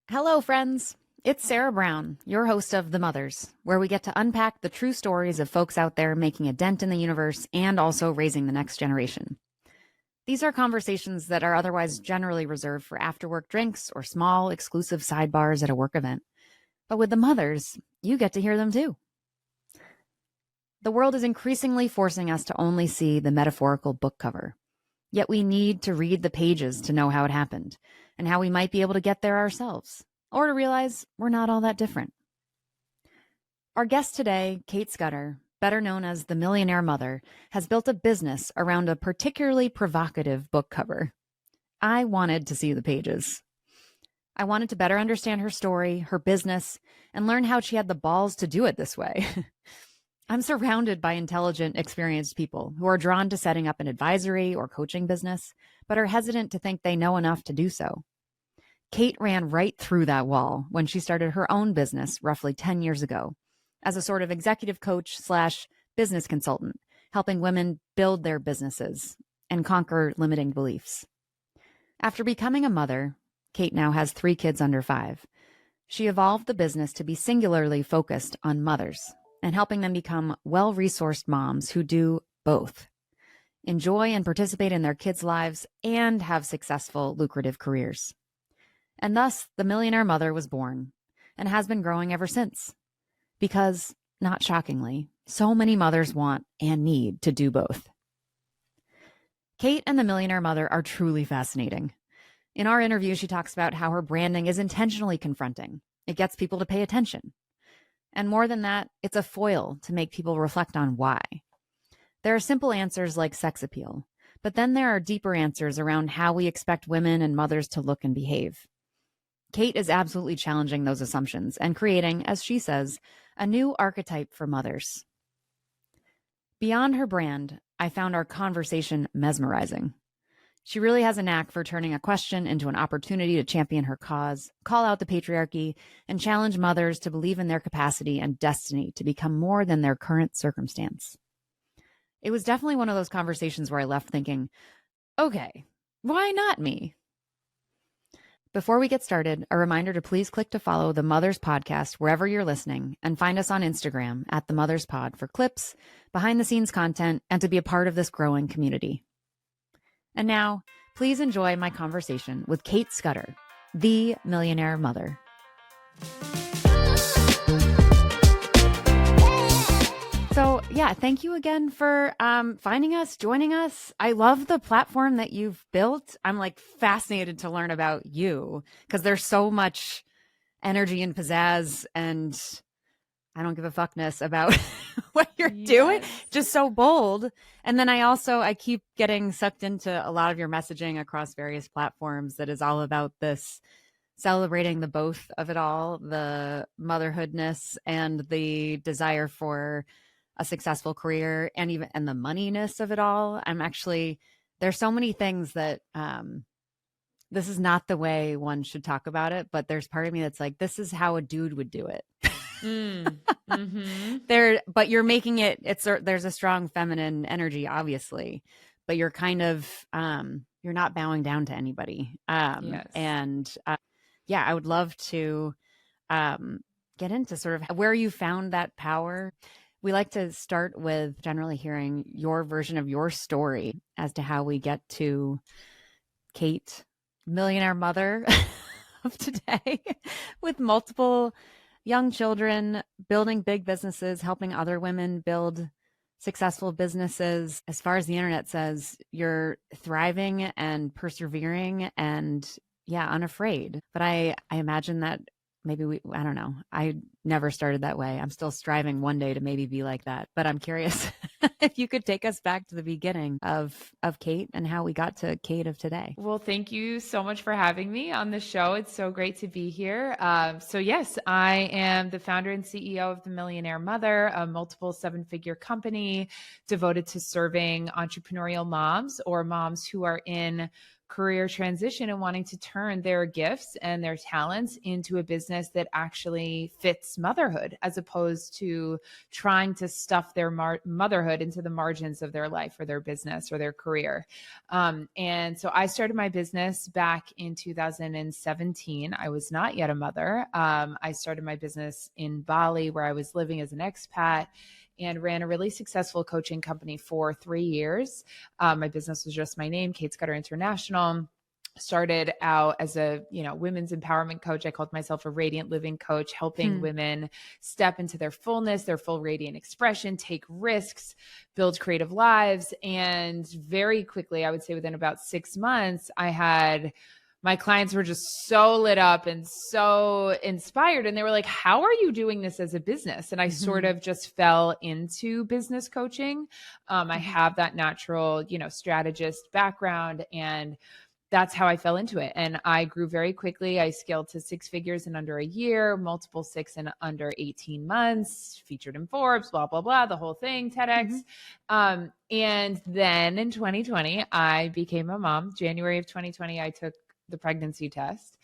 Hello, friends. It's Sarah Brown, your host of The Mothers, where we get to unpack the true stories of folks out there making a dent in the universe and also raising the next generation. These are conversations that are otherwise generally reserved for after-work drinks or small, exclusive sidebars at a work event. But with The Mothers, you get to hear them too. The world is increasingly forcing us to only see the metaphorical book cover. Yet we need to read the pages to know how it happened and how we might be able to get there ourselves, or to realize we're not all that different. Our guest today, Cait Scudder, better known as the Millionaire Mother, has built a business around a particularly provocative book cover. I wanted to see the pages. I wanted to better understand her story, her business, and learn how she had the balls to do it this way. I'm surrounded by intelligent, experienced people who are drawn to setting up an advisory or coaching business, but are hesitant to think they know enough to do so. Cait ran right through that wall when she started her own business roughly 10 years ago as a sort of executive coach / business consultant, helping women build their businesses and conquer limiting beliefs. After becoming a mother, Cait now has 3 kids under 5. She evolved the business to be singularly focused on mothers and helping them become well-resourced moms who do both, enjoy and participate in their kids' lives, and have successful, lucrative careers. And thus, the Millionaire Mother was born and has been growing ever since. Because, not shockingly, so many mothers want and need to do both. Cait and the Millionaire Mother are truly fascinating. In our interview, she talks about how her branding is intentionally confronting. It gets people to pay attention. And more than that, it's a foil to make people reflect on why. There are simple answers like sex appeal, but then there are deeper answers around how we expect women and mothers to look and behave. Cait is absolutely challenging those assumptions and creating, as she says, a new archetype for mothers. Beyond her brand, I found our conversation mesmerizing. She really has a knack for turning a question into an opportunity to champion her cause, call out the patriarchy, and challenge mothers to believe in their capacity and destiny to become more than their current circumstance. It was definitely one of those conversations where I left thinking, okay, why not me? Before we get started, a reminder to please click to follow The Mothers Podcast wherever you're listening and find us on Instagram at The Mothers Pod for clips, behind-the-scenes content, and to be a part of this growing community. And now, please enjoy my conversation with Cait Scudder, the Millionaire Mother. So yeah, thank you again for finding us, joining us. I love the platform that you've built. I'm like fascinated to learn about you because there's so much energy and pizzazz and I don't give a fuckness about what you're doing. Just so bold. And then I keep getting sucked into a lot of your messaging across various platforms that is all about this celebrating the both of it all, the motherhoodness and the desire for a successful career and the moneyness of it all. There's so many things that this is not the way one should talk about it, but there's part of me that's like, this is how a dude would do it. But you're making it, there's a strong feminine energy, obviously, but you're kind of, you're not bowing down to anybody. Yes. And I would love to get into sort of where you found that power. We like to start with generally hearing your version of your story as to how we get to Cait, Millionaire Mother of today, with multiple young children, building big businesses, helping other women build successful businesses. As far as the internet says, you're thriving and persevering and unafraid. But I imagine that maybe I don't know. I never started that way. I'm still striving one day to maybe be like that. But I'm curious if you could take us back to the beginning of Cait and how we got to Cait of today. Well, thank you so much for having me on the show. It's so great to be here. So yes, I am the founder and CEO of The Millionaire Mother, a multiple 7-figure company devoted to serving entrepreneurial moms or moms who are in career transition and wanting to turn their gifts and their talents into a business that actually fits motherhood, as opposed to trying to stuff their motherhood into the margins of their life or their business or their career. And so I started my business back in 2017. I was not yet a mother. I started my business in Bali, where I was living as an expat, and ran a really successful coaching company for 3 years. My business was just my name, Cait International. Started out as a, women's empowerment coach. I called myself a radiant living coach, helping women step into their fullness, their full radiant expression, take risks, build creative lives. And very quickly, I would say within about 6 months, my clients were just so lit up and so inspired. And they were like, how are you doing this as a business? And I sort of just fell into business coaching. I have that natural, strategist background, and that's how I fell into it. And I grew very quickly. I scaled to 6 figures in under a year, multiple 6 in under 18 months, featured in Forbes, blah, blah, blah, the whole thing, TEDx. And then in 2020, I became a mom. January of 2020, I took the pregnancy test.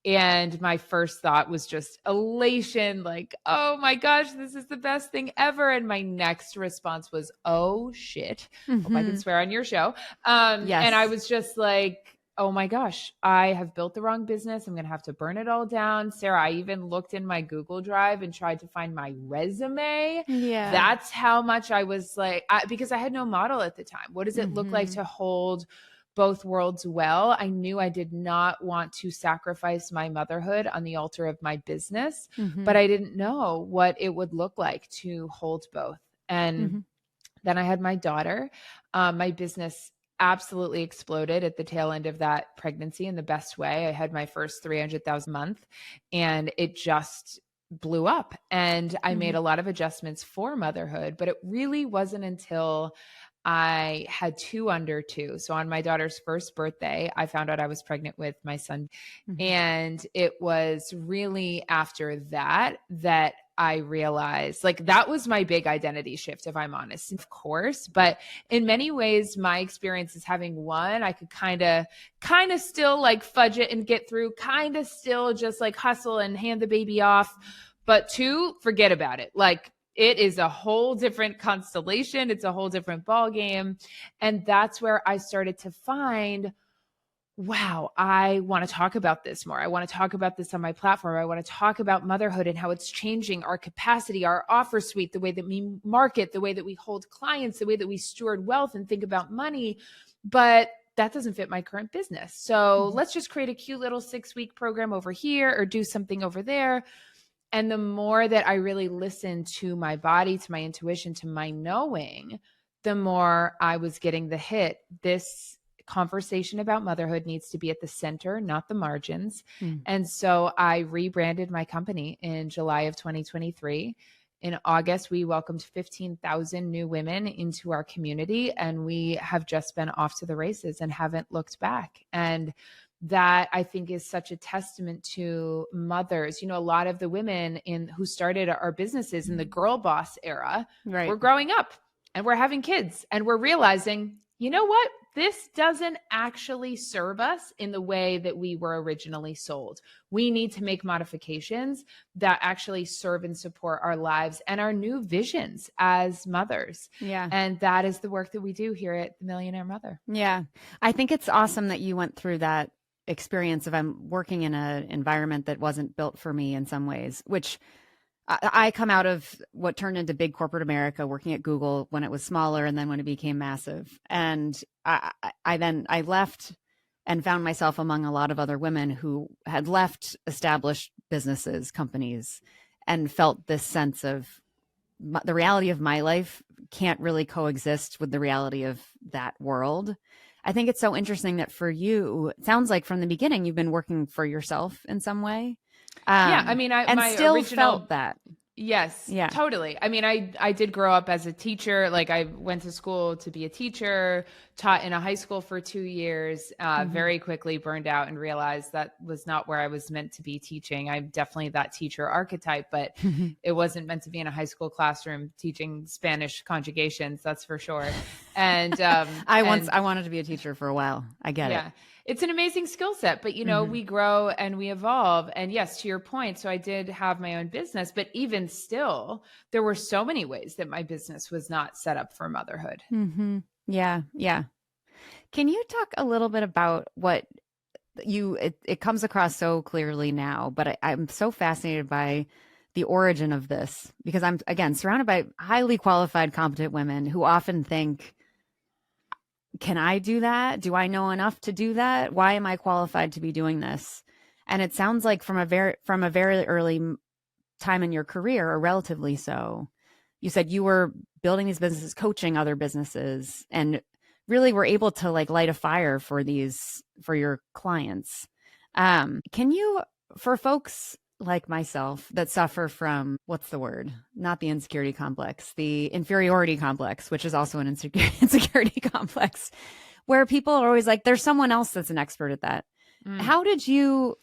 And my first thought was just elation, like, oh my gosh, this is the best thing ever. And my next response was, oh shit. Hope I can swear on your show. Yes. And I was just like, oh my gosh, I have built the wrong business. I'm going to have to burn it all down. Sarah, I even looked in my Google Drive and tried to find my resume. Yeah. That's how much I was like, because I had no model at the time. What does it look like to hold both worlds well? I knew I did not want to sacrifice my motherhood on the altar of my business, but I didn't know what it would look like to hold both. And then I had my daughter. My business absolutely exploded at the tail end of that pregnancy in the best way. I had my first 300,000 a month, and it just blew up. And I made a lot of adjustments for motherhood, but it really wasn't until I had 2 under 2. So on my daughter's first birthday, I found out I was pregnant with my son. And it was really after that I realized, like, that was my big identity shift, if I'm honest, of course. But in many ways, my experience is having one, I could kind of still like fudge it and get through, kind of still just like hustle and hand the baby off. But 2, forget about it. Like, it is a whole different constellation. It's a whole different ball game. And that's where I started to find, wow, I want to talk about this more. I want to talk about this on my platform. I want to talk about motherhood and how it's changing our capacity, our offer suite, the way that we market, the way that we hold clients, the way that we steward wealth and think about money. But that doesn't fit my current business. So let's just create a cute little 6-week program over here or do something over there. And the more that I really listened to my body, to my intuition, to my knowing, the more I was getting the hit. This conversation about motherhood needs to be at the center, not the margins. And so I rebranded my company in July of 2023. In August, we welcomed 15,000 new women into our community, and we have just been off to the races and haven't looked back. And that, I think, is such a testament to mothers. A lot of the women who started our businesses in the girl boss era, we're growing up and we're having kids and we're realizing, you know what? This doesn't actually serve us in the way that we were originally sold. We need to make modifications that actually serve and support our lives and our new visions as mothers. Yeah. And that is the work that we do here at The Millionaire Mother. Yeah. I think it's awesome that you went through that experience of I'm working in an environment that wasn't built for me in some ways, which I come out of what turned into big corporate America, working at Google when it was smaller and then when it became massive. And I left and found myself among a lot of other women who had left established businesses, companies, and felt this sense of the reality of my life can't really coexist with the reality of that world. I think it's so interesting that for you, it sounds like from the beginning, you've been working for yourself in some way. Yeah. I mean, my still original felt that. Yes, yeah, totally. I mean, I did grow up as a teacher. Like, I went to school to be a teacher, taught in a high school for 2 years, very quickly burned out and realized that was not where I was meant to be teaching. I'm definitely that teacher archetype, but it wasn't meant to be in a high school classroom teaching Spanish conjugations. That's for sure. And I wanted to be a teacher for a while. I get it. It's an amazing skill set, but we grow and we evolve. And yes, to your point, so I did have my own business, but even still, there were so many ways that my business was not set up for motherhood. Yeah. Yeah. Can you talk a little bit about what it comes across so clearly now, but I'm so fascinated by the origin of this because I'm, again, surrounded by highly qualified, competent women who often think, can I do that? Do I know enough to do that? Why am I qualified to be doing this? And it sounds like from a very early time in your career, or relatively so, you said you were building these businesses, coaching other businesses, and really were able to like light a fire for your clients. Can you, for folks like myself that suffer from, what's the word? Not the insecurity complex, the inferiority complex, which is also an insecurity complex, where people are always like, there's someone else that's an expert at that. How did you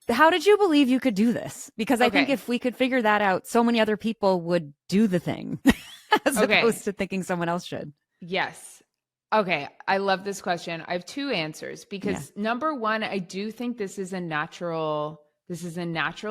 believe you could do this? Because I think if we could figure that out, so many other people would do the thing as opposed to thinking someone else should. Yes. Okay. I love this question. I have two answers because number one, I do think this is a natural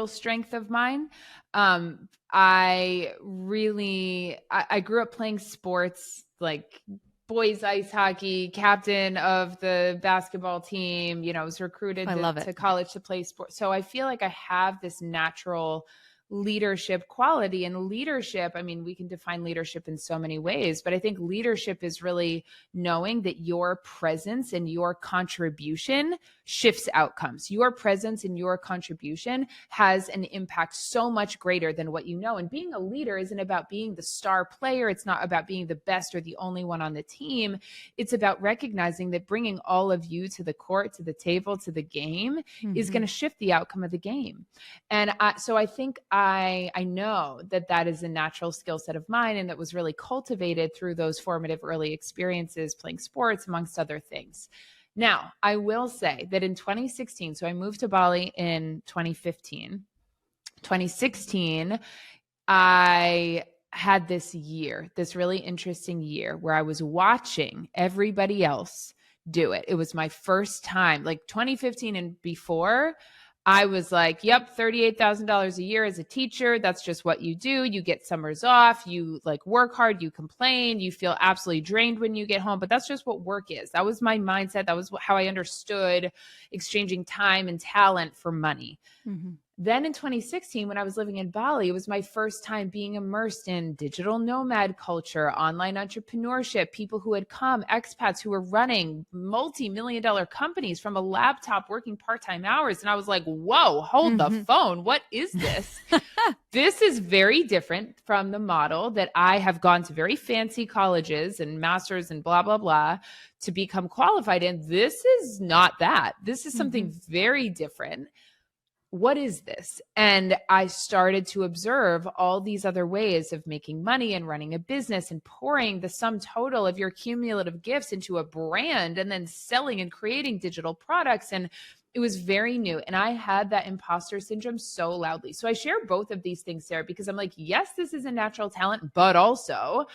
strength of mine. I grew up playing sports, like boys ice hockey, captain of the basketball team, was recruited to college to play sports. So I feel like I have this natural leadership quality. And leadership, I mean, we can define leadership in so many ways, but I think leadership is really knowing that your presence and your contribution shifts outcomes. Your presence and your contribution has an impact so much greater than what you know. And being a leader isn't about being the star player. It's not about being the best or the only one on the team. It's about recognizing that bringing all of you to the court, to the table, to the game is going to shift the outcome of the game. And so I think I know that is a natural skill set of mine, and that was really cultivated through those formative early experiences playing sports, amongst other things. Now, I will say that in 2016, so I moved to Bali in 2015. 2016, I had this really interesting year where I was watching everybody else do it. It was my first time, like 2015 and before. I was like, yep, $38,000 a year as a teacher. That's just what you do. You get summers off. You like work hard. You complain. You feel absolutely drained when you get home. But that's just what work is. That was my mindset. That was how I understood exchanging time and talent for money. Then in 2016, when I was living in Bali, it was my first time being immersed in digital nomad culture, online entrepreneurship, people who had come, expats who were running multi-million-dollar companies from a laptop working part-time hours. And I was like, whoa, hold the phone. What is this? This is very different from the model that I have gone to very fancy colleges and masters and blah, blah, blah to become qualified in. This is not that. This is something very different. What is this? And I started to observe all these other ways of making money and running a business and pouring the sum total of your cumulative gifts into a brand and then selling and creating digital products. And it was very new. And I had that imposter syndrome so loudly. So I share both of these things, Sarah, because I'm like, yes, this is a natural talent, but also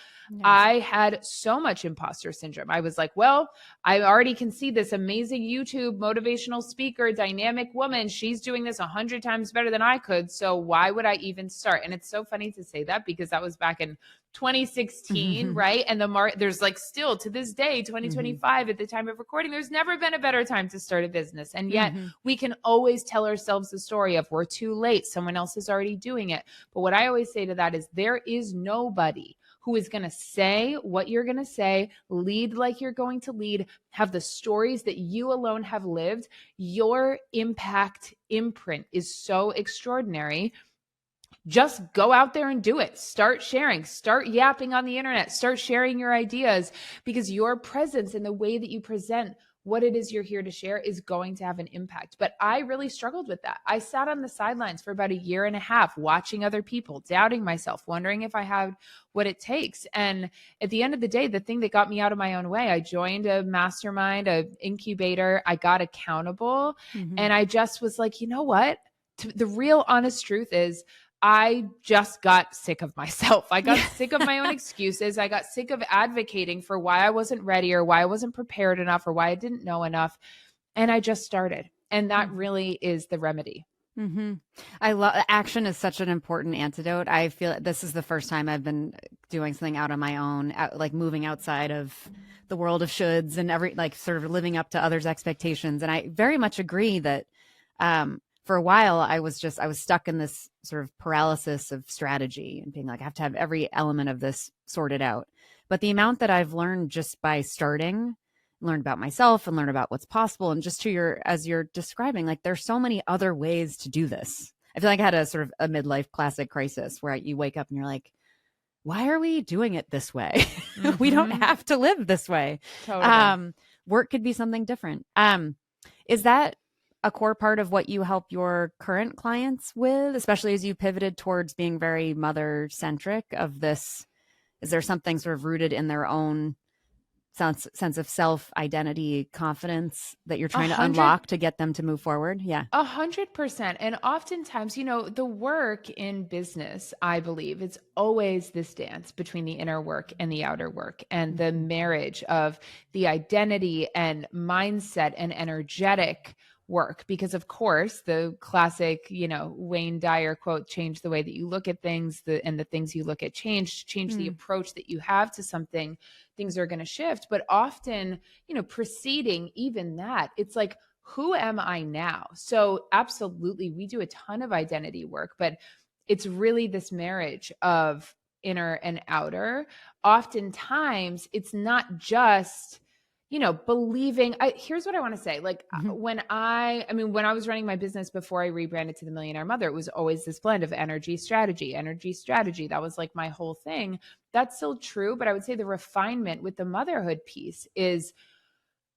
I had so much imposter syndrome. I was like, well, I already can see this amazing YouTube motivational speaker, dynamic woman. She's doing this 100 times better than I could. So why would I even start? And it's so funny to say that because that was back in 2016, right? And there's like still to this day, 2025 at the time of recording, there's never been a better time to start a business. And yet we can always tell ourselves the story of we're too late. Someone else is already doing it. But what I always say to that is there is nobody who is going to say what you're going to say, lead like you're going to lead, have the stories that you alone have lived. Your impact imprint is so extraordinary. Just go out there and do it. Start sharing, start yapping on the internet, start sharing your ideas because your presence and the way that you present what it is you're here to share is going to have an impact. But I really struggled with that. I sat on the sidelines for about a year and a half, watching other people, doubting myself, wondering if I had what it takes. And at the end of the day, the thing that got me out of my own way, I joined a mastermind, an incubator. I got accountable. And I just was like, you know what? The real honest truth is I just got sick of myself. I got sick of my own excuses. I got sick of advocating for why I wasn't ready or why I wasn't prepared enough or why I didn't know enough. And I just started. And that really is the remedy. Mm-hmm. I love action is such an important antidote. I feel this is the first time I've been doing something out on my own, like moving outside of the world of shoulds and like sort of living up to others' expectations. And I very much agree that for a while I was stuck in this sort of paralysis of strategy and being like, I have to have every element of this sorted out. But the amount that I've learned just by starting, learn about myself and learn about what's possible. And just as you're describing, like there's so many other ways to do this. I feel like I had a sort of a midlife classic crisis where you wake up and you're like, why are we doing it this way? Mm-hmm. We don't have to live this way. Totally. Work could be something different. Is that a core part of what you help your current clients with, especially as you pivoted towards being very mother centric of this? Is there something sort of rooted in their own sense of self, identity, confidence that you're trying to unlock to get them to move forward? Yeah. 100%. And oftentimes, the work in business, I believe, it's always this dance between the inner work and the outer work, and the marriage of the identity and mindset and energetic work. Because of course, the classic, Wayne Dyer quote, change the way that you look at things, and the things you look at change the approach that you have to something, things are going to shift. But often, preceding even that, it's like, who am I now? So absolutely, we do a ton of identity work, but it's really this marriage of inner and outer. Oftentimes, it's not just believing. Here's what I want to say. Like when I was running my business before I rebranded to The Millionaire Mother, it was always this blend of energy, strategy. That was like my whole thing. That's still true. But I would say the refinement with the motherhood piece is,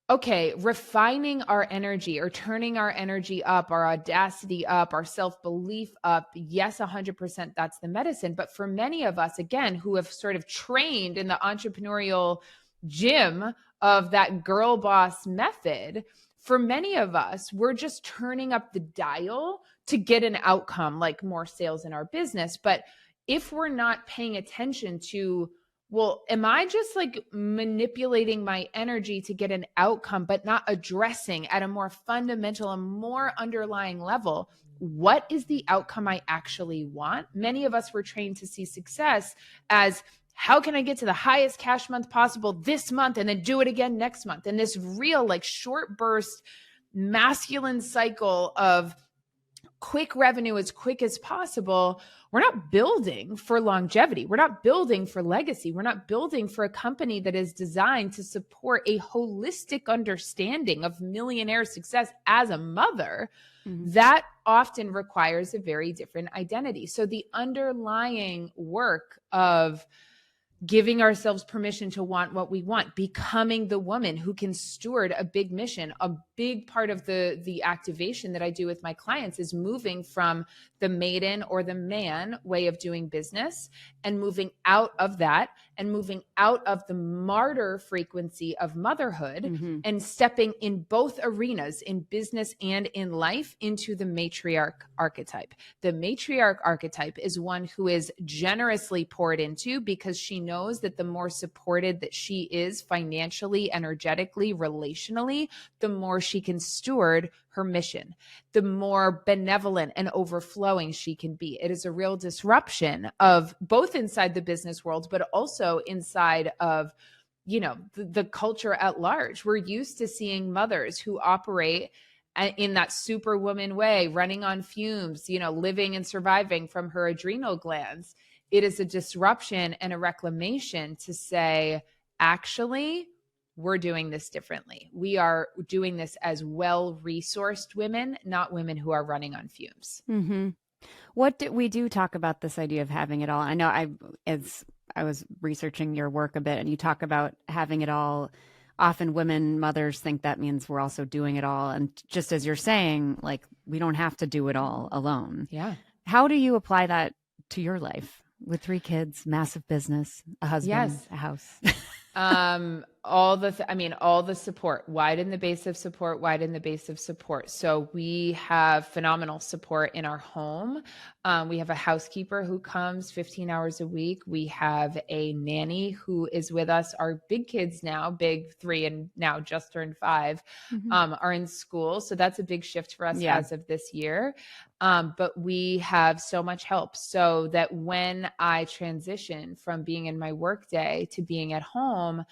okay, refining our energy or turning our energy up, our audacity up, our self-belief up. Yes, 100%, that's the medicine. But for many of us, again, who have sort of trained in the entrepreneurial gym of that girl boss method, for many of us, we're just turning up the dial to get an outcome, like more sales in our business. But if we're not paying attention to, well, am I just like manipulating my energy to get an outcome, but not addressing at a more fundamental and more underlying level, what is the outcome I actually want? Many of us were trained to see success as, how can I get to the highest cash month possible this month and then do it again next month? And this real like short burst masculine cycle of quick revenue as quick as possible. We're not building for longevity. We're not building for legacy. We're not building for a company that is designed to support a holistic understanding of millionaire success as a mother. That often requires a very different identity. So the underlying work of giving ourselves permission to want what we want, becoming the woman who can steward a big mission. A big part of the activation that I do with my clients is moving from the maiden or the man way of doing business and moving out of that and moving out of the martyr frequency of motherhood and stepping in both arenas, in business and in life, into the matriarch archetype. The matriarch archetype is one who is generously poured into because she knows that the more supported that she is financially, energetically, relationally, the more she can steward her mission, the more benevolent and overflowing she can be. It is a real disruption of both inside the business world, but also inside of, the culture at large. We're used to seeing mothers who operate in that superwoman way, running on fumes, living and surviving from her adrenal glands. It is a disruption and a reclamation to say, actually, we're doing this differently. We are doing this as well-resourced women, not women who are running on fumes. What did we do talk about this idea of having it all? I know I was researching your work a bit, and you talk about having it all. Often women, mothers think that means we're also doing it all. And just as you're saying, like, we don't have to do it all alone. Yeah. How do you apply that to your life with 3 kids, massive business, a husband, a house? all the support, widen the base of support, widen the base of support. So we have phenomenal support in our home. We have a housekeeper who comes 15 hours a week. We have a nanny who is with us. Our big kids now, big 3 and now just turned 5, are in school. So that's a big shift for us as of this year. But we have so much help so that when I transition from being in my workday to being at home,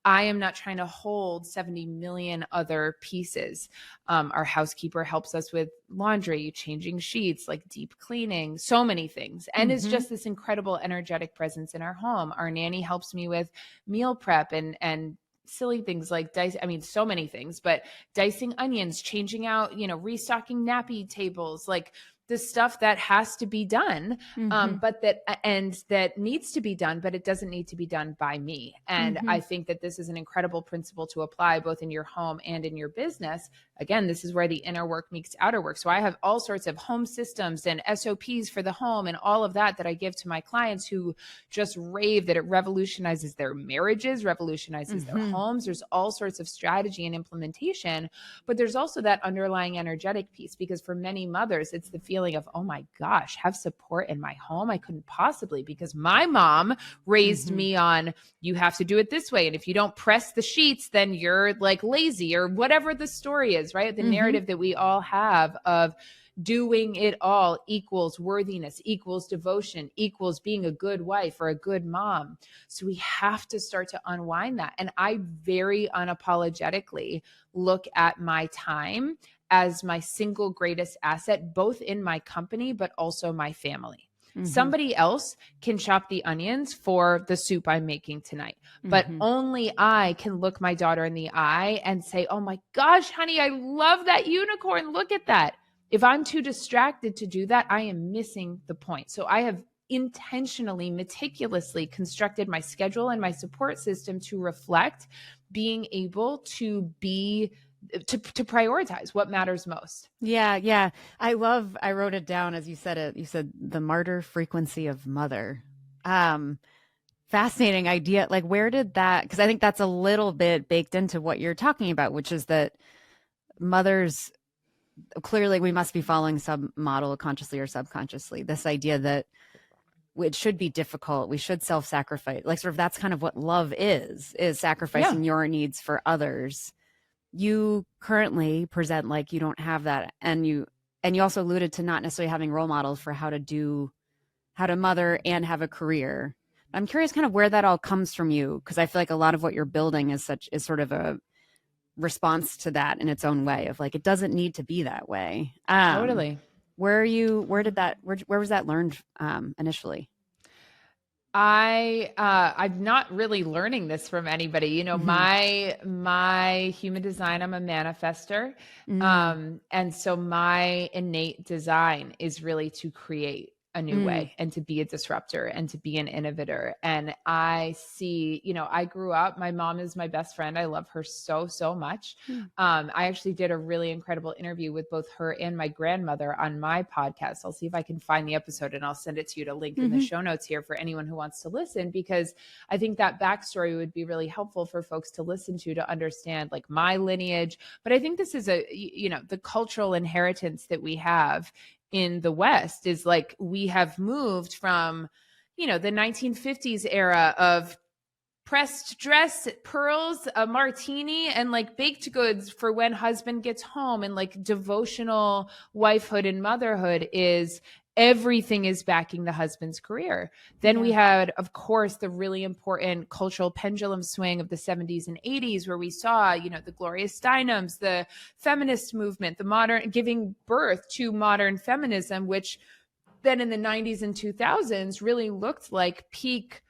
I am not trying to hold 70 million other pieces. Our housekeeper helps us with laundry, changing sheets, like deep cleaning, so many things. And it's just this incredible energetic presence in our home. Our nanny helps me with meal prep and silly things like so many things, but dicing onions, changing out, restocking nappy tables, like the stuff that has to be done, but that needs to be done, but it doesn't need to be done by me. And I think that this is an incredible principle to apply both in your home and in your business. Again, this is where the inner work meets outer work. So I have all sorts of home systems and SOPs for the home and all of that I give to my clients who just rave that it revolutionizes their marriages, revolutionizes their homes. There's all sorts of strategy and implementation, but there's also that underlying energetic piece, because for many mothers, it's the feeling of, oh my gosh, have support in my home. I couldn't possibly, because my mom raised me on, you have to do it this way. And if you don't press the sheets, then you're like lazy, or whatever the story is, right? The narrative that we all have of doing it all equals worthiness, equals devotion, equals being a good wife or a good mom. So we have to start to unwind that. And I very unapologetically look at my time as my single greatest asset, both in my company, but also my family. Somebody else can chop the onions for the soup I'm making tonight, but only I can look my daughter in the eye and say, oh my gosh, honey, I love that unicorn. Look at that. If I'm too distracted to do that, I am missing the point. So I have intentionally, meticulously constructed my schedule and my support system to reflect being able to be to prioritize what matters most. Yeah. I wrote it down as you said it. You said the martyr frequency of mother. Fascinating idea. Like, where did that, because I think that's a little bit baked into what you're talking about, which is that mothers, clearly we must be following some model consciously or subconsciously. This idea that it should be difficult. We should self-sacrifice. Like, sort of, that's kind of what love is sacrificing your needs for others. You currently present like you don't have that. And you also alluded to not necessarily having role models for how to mother and have a career. I'm curious kind of where that all comes from you, because I feel like a lot of what you're building is sort of a response to that in its own way of like, it doesn't need to be that way. Totally. Where was that learned initially? I'm not really learning this from anybody. My human design, I'm a manifester. And so my innate design is really to create a new way and to be a disruptor and to be an innovator. And I see, I grew up, my mom is my best friend. I love her so, so much. I actually did a really incredible interview with both her and my grandmother on my podcast. I'll see if I can find the episode and I'll send it to you to link in the show notes here for anyone who wants to listen, because I think that backstory would be really helpful for folks to listen to understand like my lineage. But I think this is the cultural inheritance that we have in the West is like, we have moved from, the 1950s era of pressed dress, pearls, a martini, and like baked goods for when husband gets home. And like devotional wifehood and motherhood is everything is backing the husband's career. Then we had, of course, the really important cultural pendulum swing of the 70s and 80s, where we saw, the Gloria Steinems, the feminist movement, the modern, giving birth to modern feminism, which then in the 90s and 2000s really looked like peak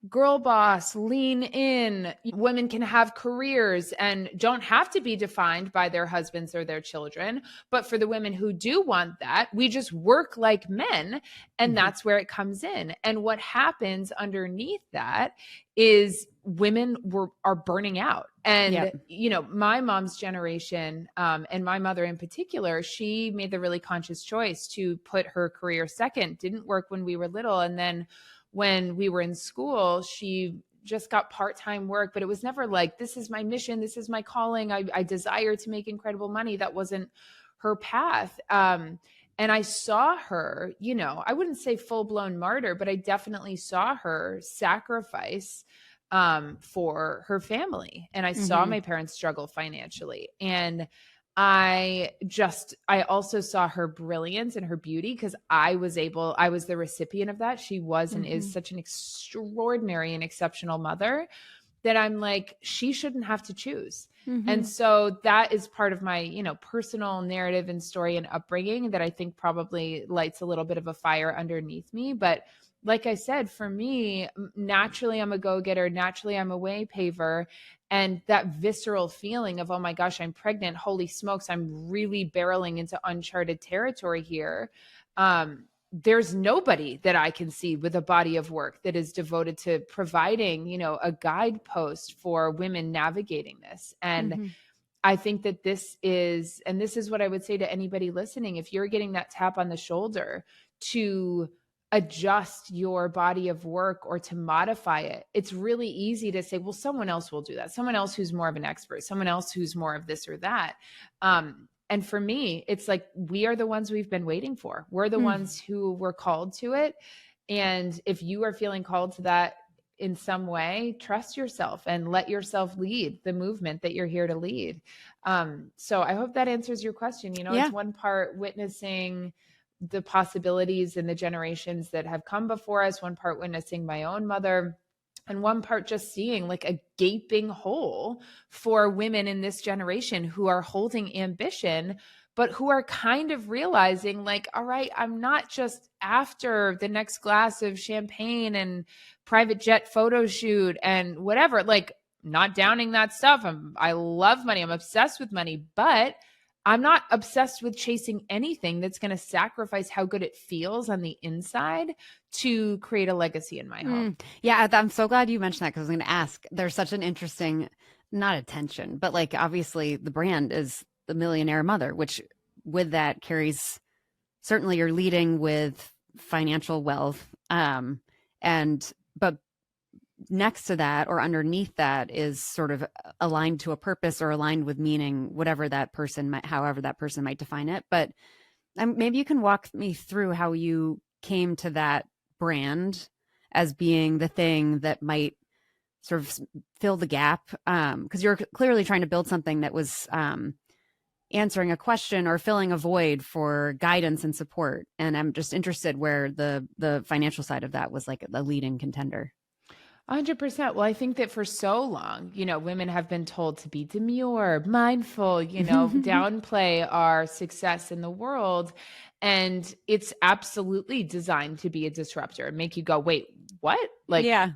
girl boss, lean in. Women can have careers and don't have to be defined by their husbands or their children. But for the women who do want that, we just work like men. And that's where it comes in. And what happens underneath that is women are burning out. And, my mom's generation, and my mother in particular, she made the really conscious choice to put her career second. Didn't work when we were little. And then when we were in school, she just got part-time work, but it was never like, this is my mission, this is my calling, I desire to make incredible money. That wasn't her path. And I saw her, you know, I wouldn't say full-blown martyr, but I definitely saw her sacrifice for her family. And I saw my parents struggle financially. And I also saw her brilliance and her beauty, because I was the recipient of that. She was and is such an extraordinary and exceptional mother that I'm like, she shouldn't have to choose. And so that is part of my, you know, personal narrative and story and upbringing that I think probably lights a little bit of a fire underneath me. But like I said, for me, naturally, I'm a go-getter. Naturally, I'm a way paver. And that visceral feeling of, oh my gosh, I'm pregnant. Holy smokes, I'm really barreling into uncharted territory here. There's nobody that I can see with a body of work that is devoted to providing, you know, a guidepost for women navigating this. And I think that this is what I would say to anybody listening. If you're getting that tap on the shoulder to adjust your body of work or to modify it, it's really easy to say, well, someone else will do that. Someone else who's more of an expert, someone else who's more of this or that. And for me, it's like, we are the ones we've been waiting for. We're the ones who were called to it. And if you are feeling called to that in some way, trust yourself and let yourself lead the movement that you're here to lead. So I hope that answers your question. You know, It's one part witnessing the possibilities and the generations that have come before us, one part witnessing my own mother, and one part just seeing like a gaping hole for women in this generation who are holding ambition, but who are kind of realizing like, all right, I'm not just after the next glass of champagne and private jet photo shoot and whatever, like, not downing that stuff. I love money. I'm obsessed with money, but I'm not obsessed with chasing anything that's going to sacrifice how good it feels on the inside to create a legacy in my home. Yeah, I'm so glad you mentioned that, because I was going to ask. There's such an interesting, not attention, but like obviously the brand is the millionaire mother, which with that carries, certainly you're leading with financial wealth. But next to that or underneath that is sort of aligned to a purpose or aligned with meaning, whatever that person might, however that person might define it. But maybe you can walk me through how you came to that brand as being the thing that might sort of fill the gap. Because you're clearly trying to build something that was answering a question or filling a void for guidance and support. And I'm just interested where the financial side of that was like a leading contender. 100%. Well, I think that for so long, you know, women have been told to be demure, mindful, you know, downplay our success in the world. And it's absolutely designed to be a disruptor and make you go, wait, what? Like, yeah.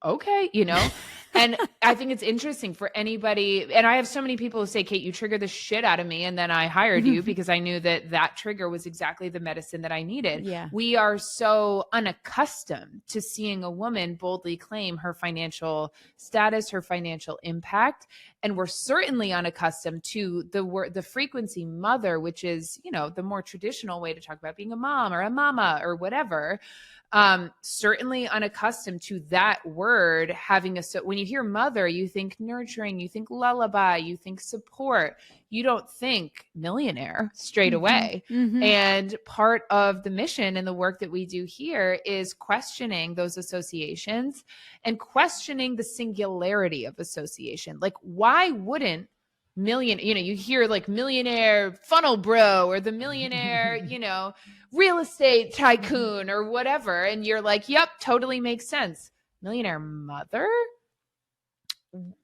Okay, you know? And I think it's interesting for anybody. And I have so many people who say, Cait, you triggered the shit out of me. And then I hired you because I knew that that trigger was exactly the medicine that I needed. Yeah. We are so unaccustomed to seeing a woman boldly claim her financial status, her financial impact. And we're certainly unaccustomed to the frequency mother, which is, you know, the more traditional way to talk about being a mom or a mama or whatever. Certainly unaccustomed to that word having when you hear mother, you think nurturing, you think lullaby, you think support, you don't think millionaire straight away. And part of the mission and the work that we do here is questioning those associations and questioning the singularity of association. Like, why wouldn't you hear like millionaire funnel bro or the millionaire, you know, real estate tycoon or whatever. And you're like, yep, totally makes sense. Millionaire mother.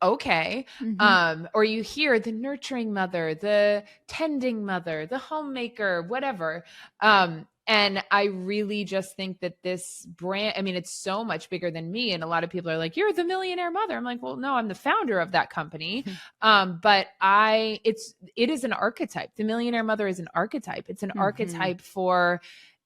Okay. Or you hear the nurturing mother, the tending mother, the homemaker, whatever. And I really just think that this brand, I mean, it's so much bigger than me. And a lot of people are like, you're the millionaire mother. I'm like, well, no, I'm the founder of that company. But it is an archetype. The millionaire mother is an archetype. It's an archetype for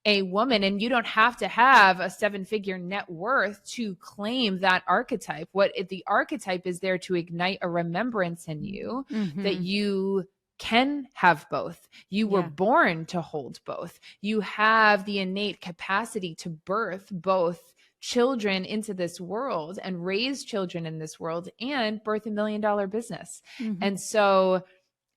a woman, and you don't have to have a 7-figure net worth to claim that archetype. The archetype is there to ignite a remembrance in you that you can have both. You were born to hold both. You have the innate capacity to birth both children into this world and raise children in this world and birth $1 million business. Mm-hmm. And so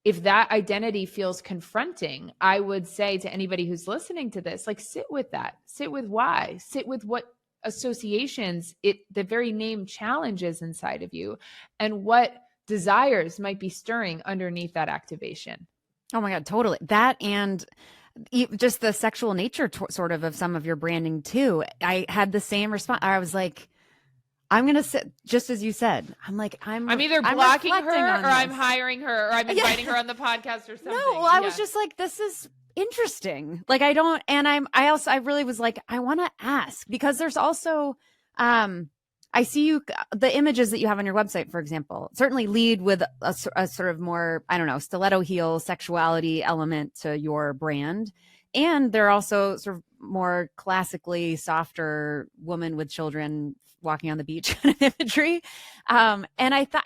if that identity feels confronting, I would say to anybody who's listening to this, like, sit with that, sit with why, sit with what associations the very name challenges inside of you, and what desires might be stirring underneath that activation. Oh my God, totally. That, and just the sexual nature sort of some of your branding too. I had the same response. I was like, I'm going to sit, just as you said, I'm either blocking her or I'm this. hiring her or I'm inviting her on the podcast or something. No, well, I was just like, this is interesting. Like, I really was like, I want to ask, because there's also, I see the images that you have on your website, for example, certainly lead with a sort of more, I don't know, stiletto heel sexuality element to your brand. And they're also sort of more classically softer woman with children walking on the beach kind of imagery. And I thought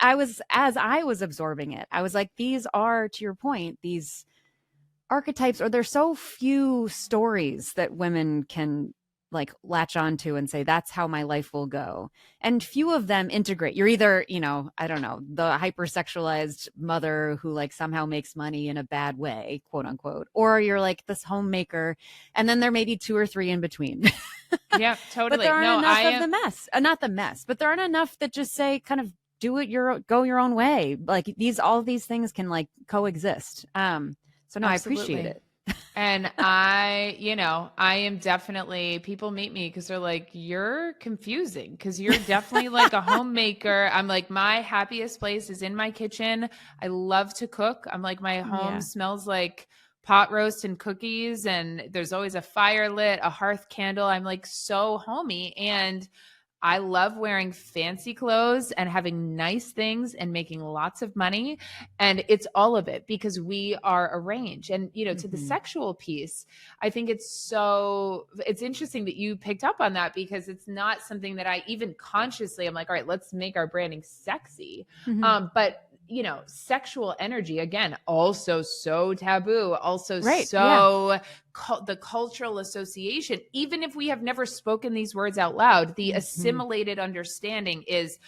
as I was absorbing it, I was like, these are, to your point, these archetypes, or there's so few stories that women can like latch onto and say, that's how my life will go. And few of them integrate. You're either, I don't know, the hypersexualized mother who like somehow makes money in a bad way, quote unquote, or you're like this homemaker. And then there may be 2 or 3 in between. Yeah, totally. But there aren't enough of the mess, not the mess, but there aren't enough that just say kind of go your own way. Like all of these things can like coexist. So no, absolutely. I appreciate it. And I am definitely, people meet me because they're like, you're confusing because you're definitely like a homemaker. I'm like, my happiest place is in my kitchen. I love to cook. I'm like, my home smells like pot roast and cookies, and there's always a fire lit, a hearth candle. I'm like so homey, and I love wearing fancy clothes and having nice things and making lots of money. And it's all of it because we are arranged. And, to the sexual piece, I think it's interesting that you picked up on that, because it's not something that I even consciously, I'm like, all right, let's make our branding sexy. But sexual energy, again, also so taboo, also the cultural association, even if we have never spoken these words out loud, the assimilated understanding is,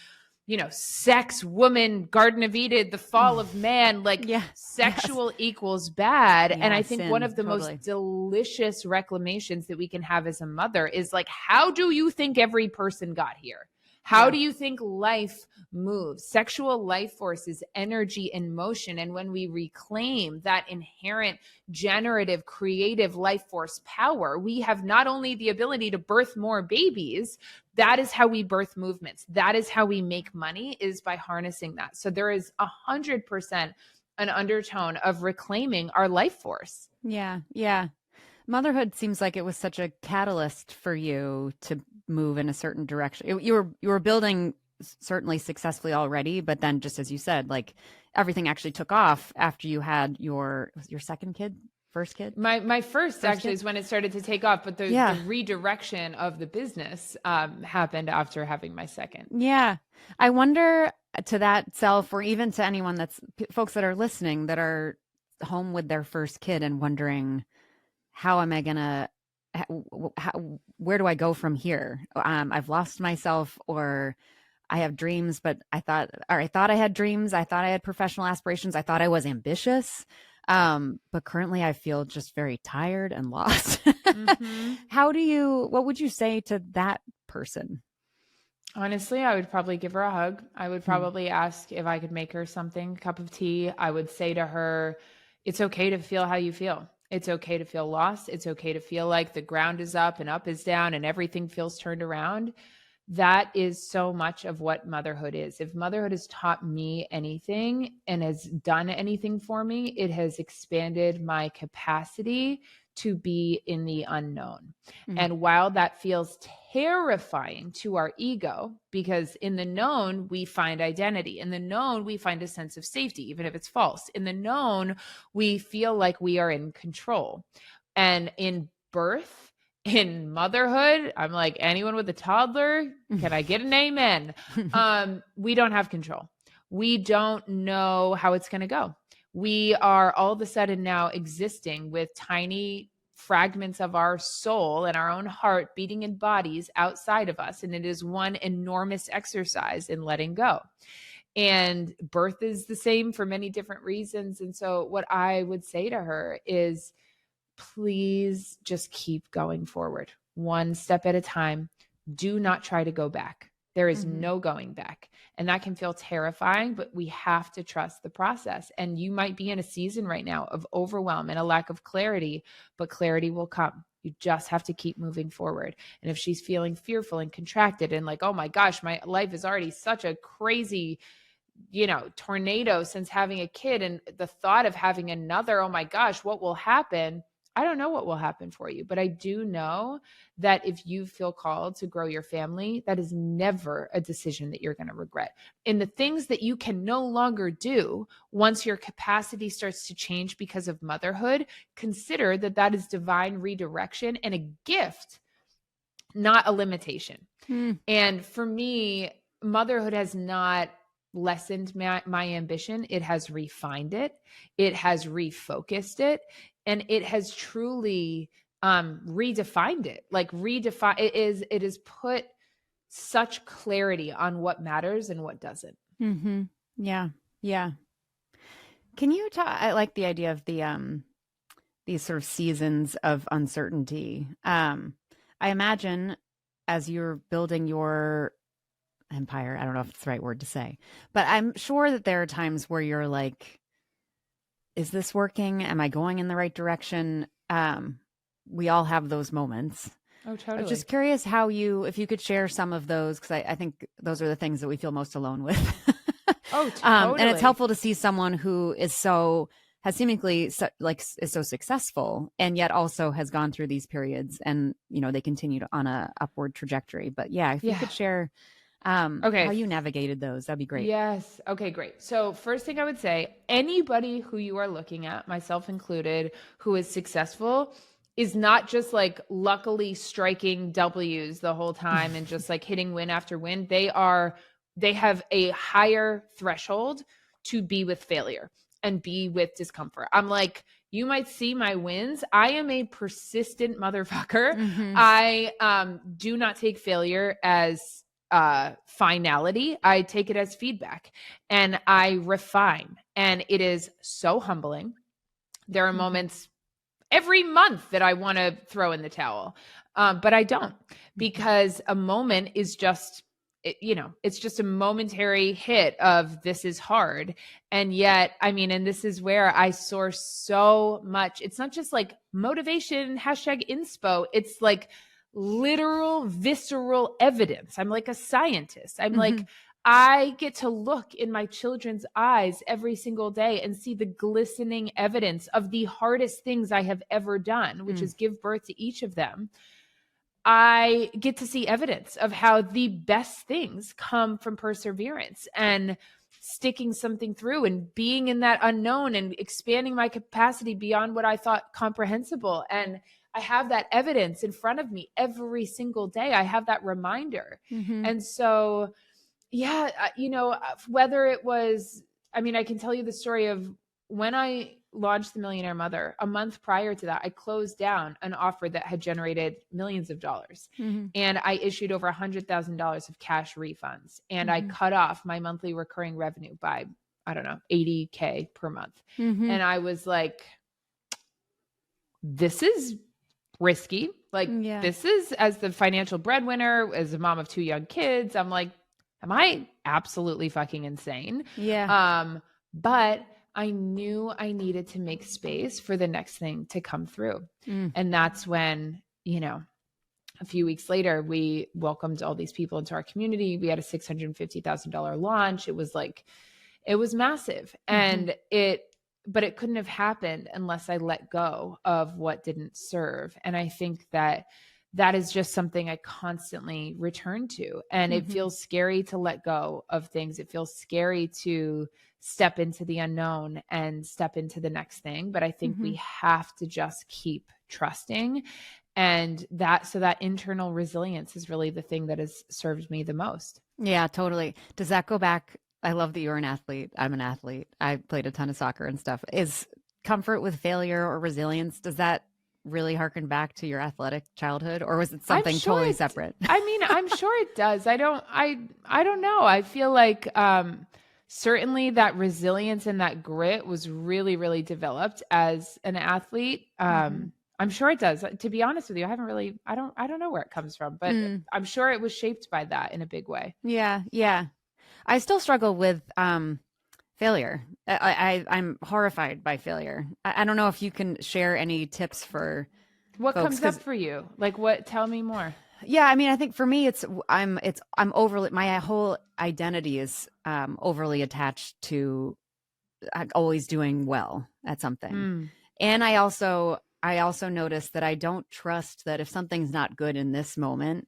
sex, woman, Garden of Eden, the fall of man, like sexual equals bad. And I think one of the most delicious reclamations that we can have as a mother is like, how do you think every person got here? How do you think life moves? Sexual life force is energy and motion. And when we reclaim that inherent generative, creative life force power, we have not only the ability to birth more babies, that is how we birth movements. That is how we make money, is by harnessing that. So there is 100% an undertone of reclaiming our life force. Yeah. Yeah. Motherhood seems like it was such a catalyst for you to move in a certain direction. You were building certainly successfully already, but then just as you said, like everything actually took off after you had your second kid, first kid? My first actually is when it started to take off, but the redirection of the business happened after having my second. Yeah. I wonder to that self, or even to anyone folks that are listening that are home with their first kid and wondering, how am I going to, where do I go from here? I've lost myself, or I have dreams, but I thought I had dreams. I thought I had professional aspirations. I thought I was ambitious. But currently I feel just very tired and lost. What would you say to that person? Honestly, I would probably give her a hug. I would probably ask if I could make her something, a cup of tea. I would say to her, it's okay to feel how you feel. It's okay to feel lost. It's okay to feel like the ground is up and up is down and everything feels turned around. That is so much of what motherhood is. If motherhood has taught me anything and has done anything for me, it has expanded my capacity to be in the unknown. And while that feels terrifying to our ego, because in the known, we find identity. In the known, we find a sense of safety, even if it's false. In the known, we feel like we are in control. And in birth, in motherhood, I'm like, anyone with a toddler, can I get an amen? We don't have control. We don't know how it's going to go. We are all of a sudden now existing with tiny fragments of our soul and our own heart beating in bodies outside of us. And it is one enormous exercise in letting go. And birth is the same for many different reasons. And so what I would say to her is, please just keep going forward, one step at a time. Do not try to go back. There is no going back. And that can feel terrifying, but we have to trust the process. And you might be in a season right now of overwhelm and a lack of clarity, but clarity will come. You just have to keep moving forward. And if she's feeling fearful and contracted and like, oh my gosh, my life is already such a crazy, tornado since having a kid, and the thought of having another, oh my gosh, what will happen? I don't know what will happen for you, but I do know that if you feel called to grow your family, that is never a decision that you're going to regret. And the things that you can no longer do once your capacity starts to change because of motherhood, consider that that is divine redirection and a gift, not a limitation. And for me, motherhood has not lessened my ambition. It has refined it. It has refocused it. And it has truly redefined it. It is put such clarity on what matters and what doesn't. Mm-hmm. Yeah. Yeah. Can you talk? I like the idea of the these sort of seasons of uncertainty. I imagine as you're building your empire, I don't know if it's the right word to say, but I'm sure that there are times where you're like, is this working? Am I going in the right direction? We all have those moments. Oh, totally. I'm just curious if you could share some of those, because I think those are the things that we feel most alone with. Oh, totally. And it's helpful to see someone who is has seemingly is so successful, and yet also has gone through these periods, and they continue on a upward trajectory. But yeah, if you could share how you navigated those, that'd be great. Yes. Okay, great. So first thing I would say, anybody who you are looking at, myself included, who is successful is not just like luckily striking W's the whole time and just like hitting win after win. They have a higher threshold to be with failure and be with discomfort. I'm like, you might see my wins. I am a persistent motherfucker. I do not take failure as finality. I take it as feedback, and I refine, and it is so humbling. There are moments every month that I want to throw in the towel. But I don't, because a moment is just, it's just a momentary hit of this is hard. And yet, and this is where I source so much. It's not just like motivation, #inspo. It's like literal, visceral evidence. I'm like a scientist. I'm like, I get to look in my children's eyes every single day and see the glistening evidence of the hardest things I have ever done, which is give birth to each of them. I get to see evidence of how the best things come from perseverance and sticking something through and being in that unknown and expanding my capacity beyond what I thought comprehensible. And I have that evidence in front of me every single day. I have that reminder. And so, yeah, whether it was, I can tell you the story of when I launched The Millionaire Mother. A month prior to that, I closed down an offer that had generated millions of dollars. And I issued over $100,000 of cash refunds. And I cut off my monthly recurring revenue by, I don't know, $80K per month. And I was like, this is risky. This is, as the financial breadwinner, as a mom of 2 young kids, I'm like, am I absolutely fucking insane? Yeah. But I knew I needed to make space for the next thing to come through. And that's when, a few weeks later, we welcomed all these people into our community. We had a $650,000 launch. It was massive. And but it couldn't have happened unless I let go of what didn't serve. And I think that is just something I constantly return to. And it feels scary to let go of things. It feels scary to step into the unknown and step into the next thing. But I think we have to just keep trusting. And so that internal resilience is really the thing that has served me the most. Yeah, totally. Does that go back? I love that you're an athlete. I'm an athlete. I played a ton of soccer and stuff. Is comfort with failure or resilience, does that really harken back to your athletic childhood, or was it something totally separate? I mean, I'm sure it does. I don't know. I feel like certainly that resilience and that grit was really, really developed as an athlete. I'm sure it does. To be honest with you, I don't know where it comes from, but I'm sure it was shaped by that in a big way. Yeah. Yeah. I still struggle with failure. I'm horrified by failure. I don't know if you can share any tips for what folks, comes up for you. Like what? Tell me more. Yeah, I mean, I think for me, I'm overly, my whole identity is overly attached to always doing well at something, and I also notice that I don't trust that if something's not good in this moment,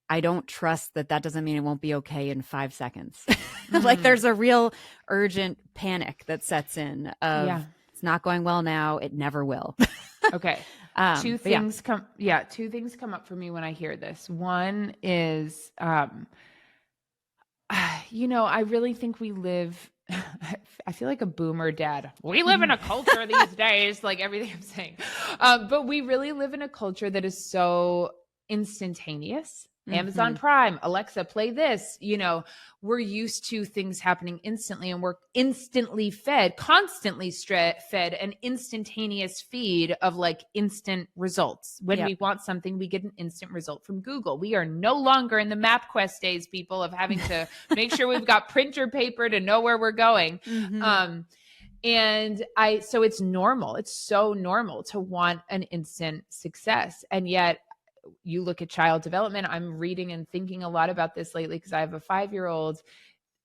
I don't trust that doesn't mean it won't be okay in 5 seconds. Like there's a real urgent panic that sets in of it's not going well now, it never will. Okay. Two things come up for me when I hear this. One is, I really think we live, I feel like a boomer dad. We live in a culture these days, like everything I'm saying. But we really live in a culture that is so instantaneous. Amazon Prime, Alexa, play this. We're used to things happening instantly, and we're instantly fed, constantly fed an instantaneous feed of like instant results. When we want something, we get an instant result from Google. We are no longer in the MapQuest days, people, of having to make sure we've got printer paper to know where we're going. So it's normal. It's so normal to want an instant success. And yet, you look at child development. I'm reading and thinking a lot about this lately because I have a 5-year-old.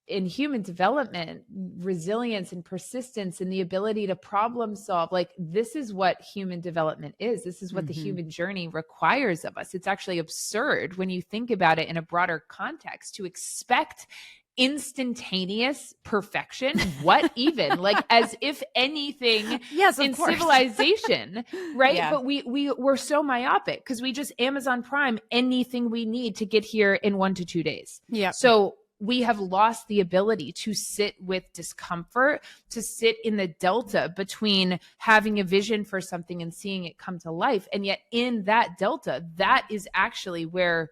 In human development, resilience and persistence and the ability to problem solve, like this is what human development is. This is what the human journey requires of us. It's actually absurd when you think about it in a broader context to expect instantaneous perfection. What even? Like as if anything in civilization, right? Yeah. But we're so myopic because we just Amazon Prime anything we need to get here in 1 to 2 days. Yeah. So we have lost the ability to sit with discomfort, to sit in the delta between having a vision for something and seeing it come to life. And yet in that delta, that is actually where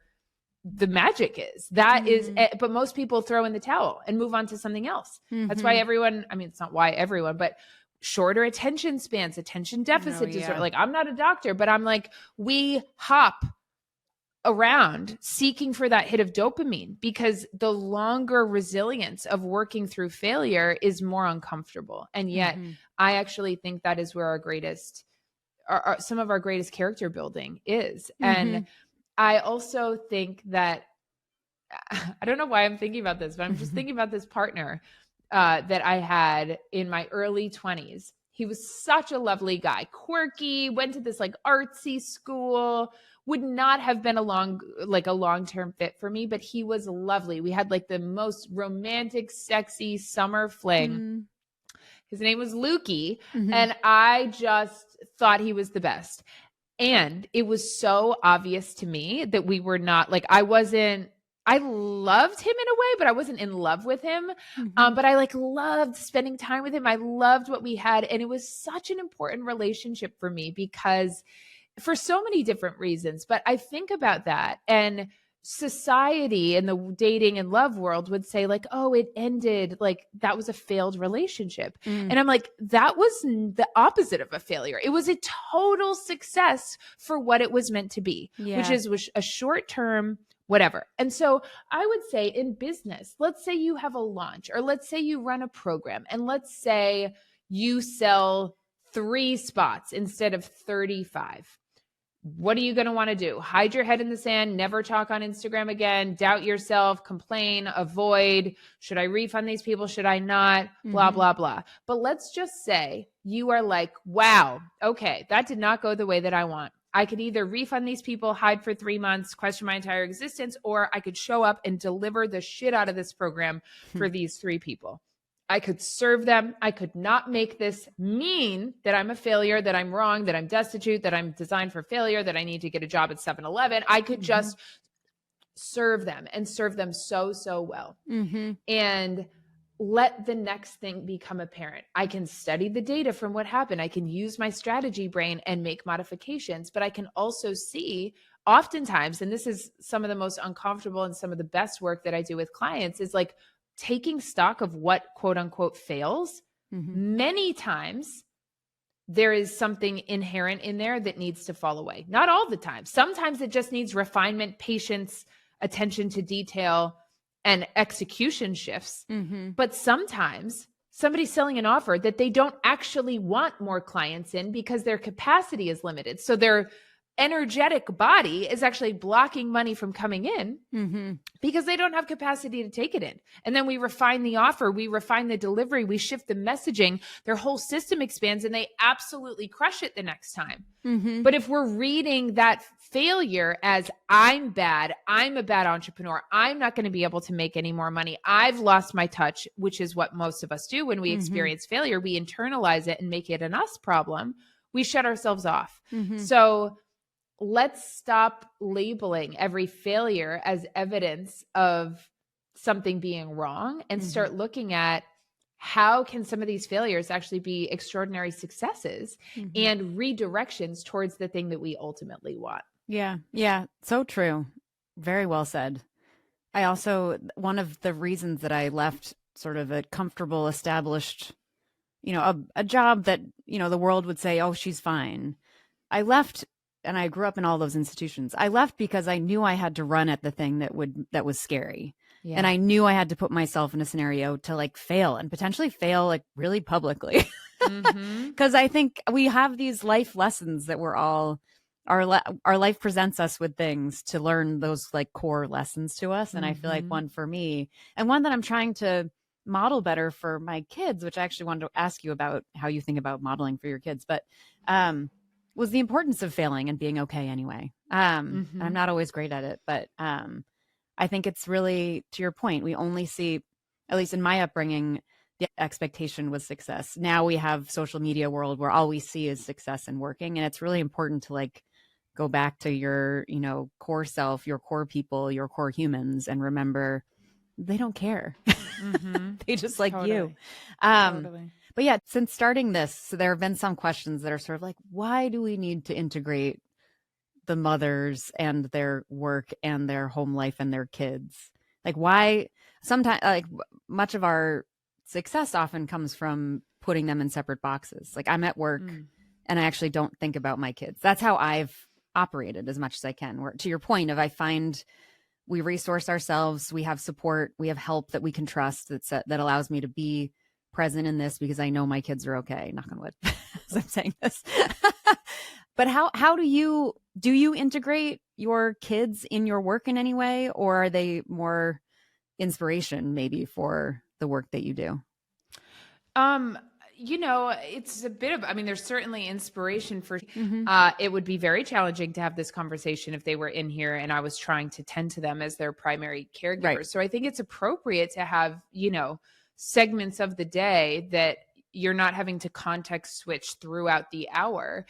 the magic is. That is, but most people throw in the towel and move on to something else. That's why it's not why everyone, but shorter attention spans, attention deficit disorder. Like I'm not a doctor, but I'm like, we hop around seeking for that hit of dopamine because the longer resilience of working through failure is more uncomfortable. And yet I actually think that is where some of our greatest character building is. And I also think that, I don't know why I'm thinking about this, but I'm just thinking about this partner that I had in my early 20s. He was such a lovely guy, quirky, went to this like artsy school, would not have been a long-term fit for me, but he was lovely. We had like the most romantic, sexy summer fling. His name was Lukey, and I just thought he was the best. And it was so obvious to me that we were not like, I loved him in a way, but I wasn't in love with him. But I loved spending time with him. I loved what we had. And it was such an important relationship for me because for so many different reasons, but I think about that and society and the dating and love world would say like, oh, it ended, like that was a failed relationship. And I'm like, that was the opposite of a failure. It was a total success for what it was meant to be, which is a short-term whatever. And so I would say in business, let's say you have a launch or let's say you run a program and let's say you sell 3 spots instead of 35. What are you going to want to do? Hide your head in the sand, never talk on Instagram again, doubt yourself, complain, avoid. Should I refund these people? Should I not? Blah, blah, blah. But let's just say you are like, wow, okay, that did not go the way that I want. I could either refund these people, hide for 3 months, question my entire existence, or I could show up and deliver the shit out of this program for these 3 people. I could serve them. I could not make this mean that I'm a failure, that I'm wrong, that I'm destitute, that I'm designed for failure, that I need to get a job at 7-Eleven. I could just serve them and serve them so, so well. And let the next thing become apparent. I can study the data from what happened. I can use my strategy brain and make modifications, but I can also see oftentimes, and this is some of the most uncomfortable and some of the best work that I do with clients, is like taking stock of what quote unquote fails. Many times there is something inherent in there that needs to fall away. Not all the time. Sometimes it just needs refinement, patience, attention to detail, and execution shifts. But sometimes somebody's selling an offer that they don't actually want more clients in because their capacity is limited. So their energetic body is actually blocking money from coming in because they don't have capacity to take it in. And then we refine the offer, we refine the delivery, we shift the messaging, their whole system expands, and they absolutely crush it the next time. But if we're reading that failure as I'm bad, I'm a bad entrepreneur, I'm not going to be able to make any more money, I've lost my touch, which is what most of us do when we experience failure, we internalize it and make it an us problem. We shut ourselves off. So let's stop labeling every failure as evidence of something being wrong and start looking at how can some of these failures actually be extraordinary successes and redirections towards the thing that we ultimately want. Yeah. Yeah. So true. Very well said. I also, one of the reasons that I left sort of a comfortable, established, a job that, the world would say, oh, she's fine. I left, and I grew up in all those institutions. I left because I knew I had to run at the thing that was scary. Yeah. And I knew I had to put myself in a scenario to like fail and potentially fail like really publicly. Because I think we have these life lessons that we're all, our life presents us with things to learn those like core lessons to us. And I feel like one for me, and one that I'm trying to model better for my kids, which I actually wanted to ask you about how you think about modeling for your kids, but was the importance of failing and being okay anyway. I'm not always great at it, but I think it's really, to your point, we only see, at least in my upbringing, the expectation was success. Now we have social media world where all we see is success and working. And it's really important to like go back to your, core self, your core people, your core humans, and remember they don't care. They just like you. Totally. But yeah, since starting this, so there have been some questions that are sort of like, why do we need to integrate the mothers and their work and their home life and their kids? Like why sometimes, like much of our success often comes from putting them in separate boxes. Like I'm at work and I actually don't think about my kids. That's how I've operated as much as I can. Where, to your point of, I find we resource ourselves, we have support, we have help that we can trust that allows me to be present in this because I know my kids are okay. Knock on wood, as I'm saying this. But how do you integrate your kids in your work in any way, or are they more inspiration maybe for the work that you do? It's a bit of, there's certainly inspiration for, it would be very challenging to have this conversation if they were in here and I was trying to tend to them as their primary caregivers. Right. So I think it's appropriate to have, segments of the day that you're not having to context switch throughout the hour.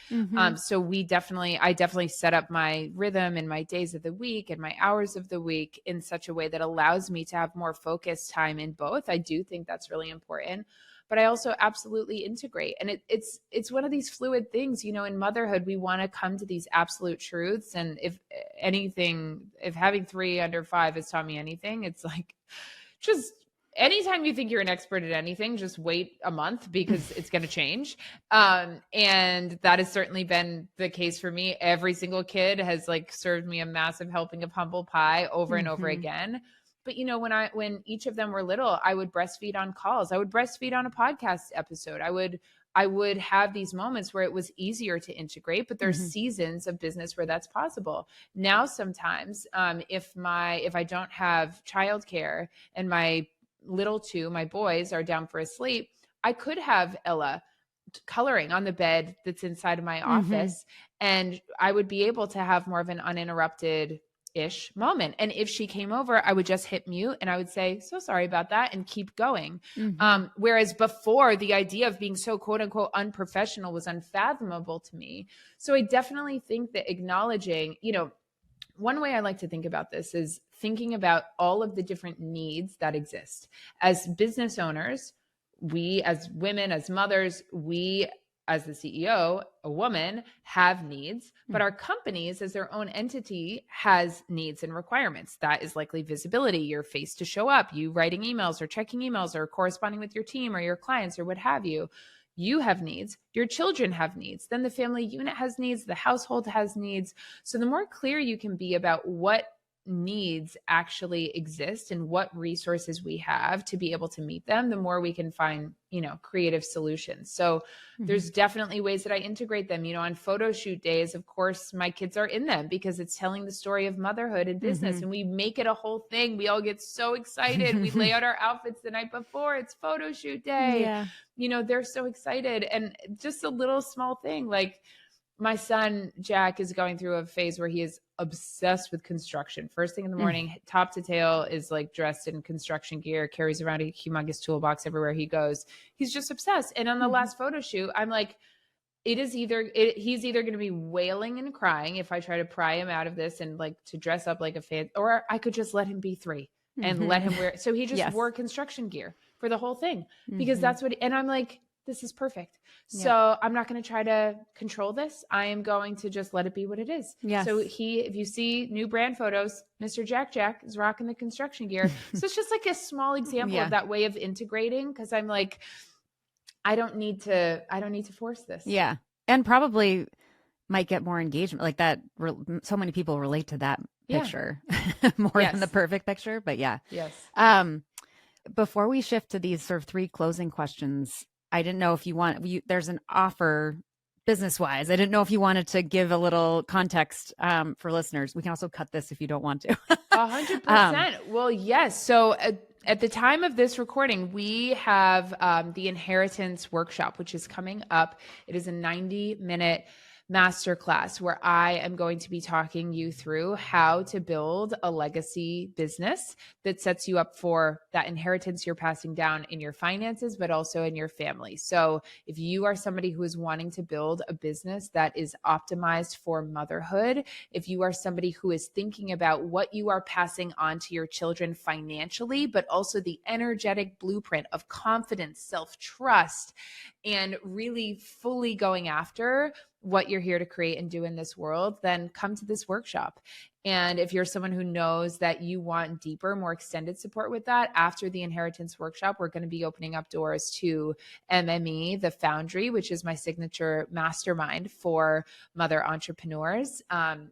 So I definitely set up my rhythm and my days of the week and my hours of the week in such a way that allows me to have more focused time in both. I do think that's really important, but I also absolutely integrate. And it's one of these fluid things, in motherhood, we want to come to these absolute truths. And if having 3 under 5 has taught me anything, it's like, just anytime you think you're an expert at anything, just wait a month because it's going to change. And that has certainly been the case for me. Every single kid has like served me a massive helping of humble pie over and over again. But when each of them were little, I would breastfeed on calls. I would breastfeed on a podcast episode. I would have these moments where it was easier to integrate, but there's seasons of business where that's possible. Now, sometimes if I don't have childcare and my little two, my boys, are down for a sleep, I could have Ella coloring on the bed that's inside of my office, and I would be able to have more of an uninterrupted ish moment. And if she came over, I would just hit mute and I would say, so sorry about that, and keep going. Whereas before, the idea of being so quote unquote unprofessional was unfathomable to me. So I definitely think that acknowledging, one way I like to think about this is thinking about all of the different needs that exist. As business owners, we as women, as mothers, we as the CEO, a woman, have needs, but our companies as their own entity has needs and requirements. That is likely visibility, your face to show up, you writing emails or checking emails or corresponding with your team or your clients or what have you. You have needs, your children have needs, then the family unit has needs, the household has needs. So the more clear you can be about what needs actually exist and what resources we have to be able to meet them, the more we can find, creative solutions. So there's definitely ways that I integrate them. On photo shoot days, of course, my kids are in them because it's telling the story of motherhood and business, and we make it a whole thing. We all get so excited. We lay out our outfits the night before. It's photo shoot day. Yeah. They're so excited. And just a little small thing, like my son, Jack, is going through a phase where he is obsessed with construction. First thing in the morning, top to tail is like dressed in construction gear, carries around a humongous toolbox everywhere he goes. He's just obsessed. And on the last photo shoot, I'm like, he's either going to be wailing and crying if I try to pry him out of this and like to dress up like a fan, or I could just let him be 3 and let him wear. So he just wore construction gear for the whole thing because that's what, and I'm like, this is perfect. So I'm not going to try to control this. I am going to just let it be what it is. Yes. So if you see new brand photos, Mr. Jack is rocking the construction gear. So it's just like a small example of that way of integrating. Cause I'm like, I don't need to force this. Yeah. And probably might get more engagement like that. So many people relate to that picture more than the perfect picture, but yeah. Yes. Before we shift to these sort of 3 closing questions, I didn't know if there's an offer business-wise. I didn't know if you wanted to give a little context for listeners. We can also cut this if you don't want to. 100%. Well, yes. So at the time of this recording, we have the Inheritance Workshop, which is coming up. It is a 90-minute masterclass where I am going to be talking you through how to build a legacy business that sets you up for that inheritance you're passing down in your finances, but also in your family. So if you are somebody who is wanting to build a business that is optimized for motherhood, if you are somebody who is thinking about what you are passing on to your children financially, but also the energetic blueprint of confidence, self-trust, and really fully going after what you're here to create and do in this world, then come to this workshop. And if you're someone who knows that you want deeper, more extended support with that, after the Inheritance Workshop, we're going to be opening up doors to MME, the Foundry, which is my signature mastermind for mother entrepreneurs.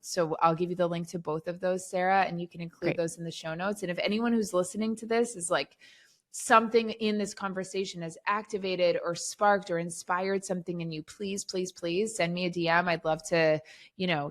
So I'll give you the link to both of those, Sarah, and you can include those in the show notes. And if anyone who's listening to this is like, something in this conversation has activated or sparked or inspired something in you, please send me a DM. I'd love to,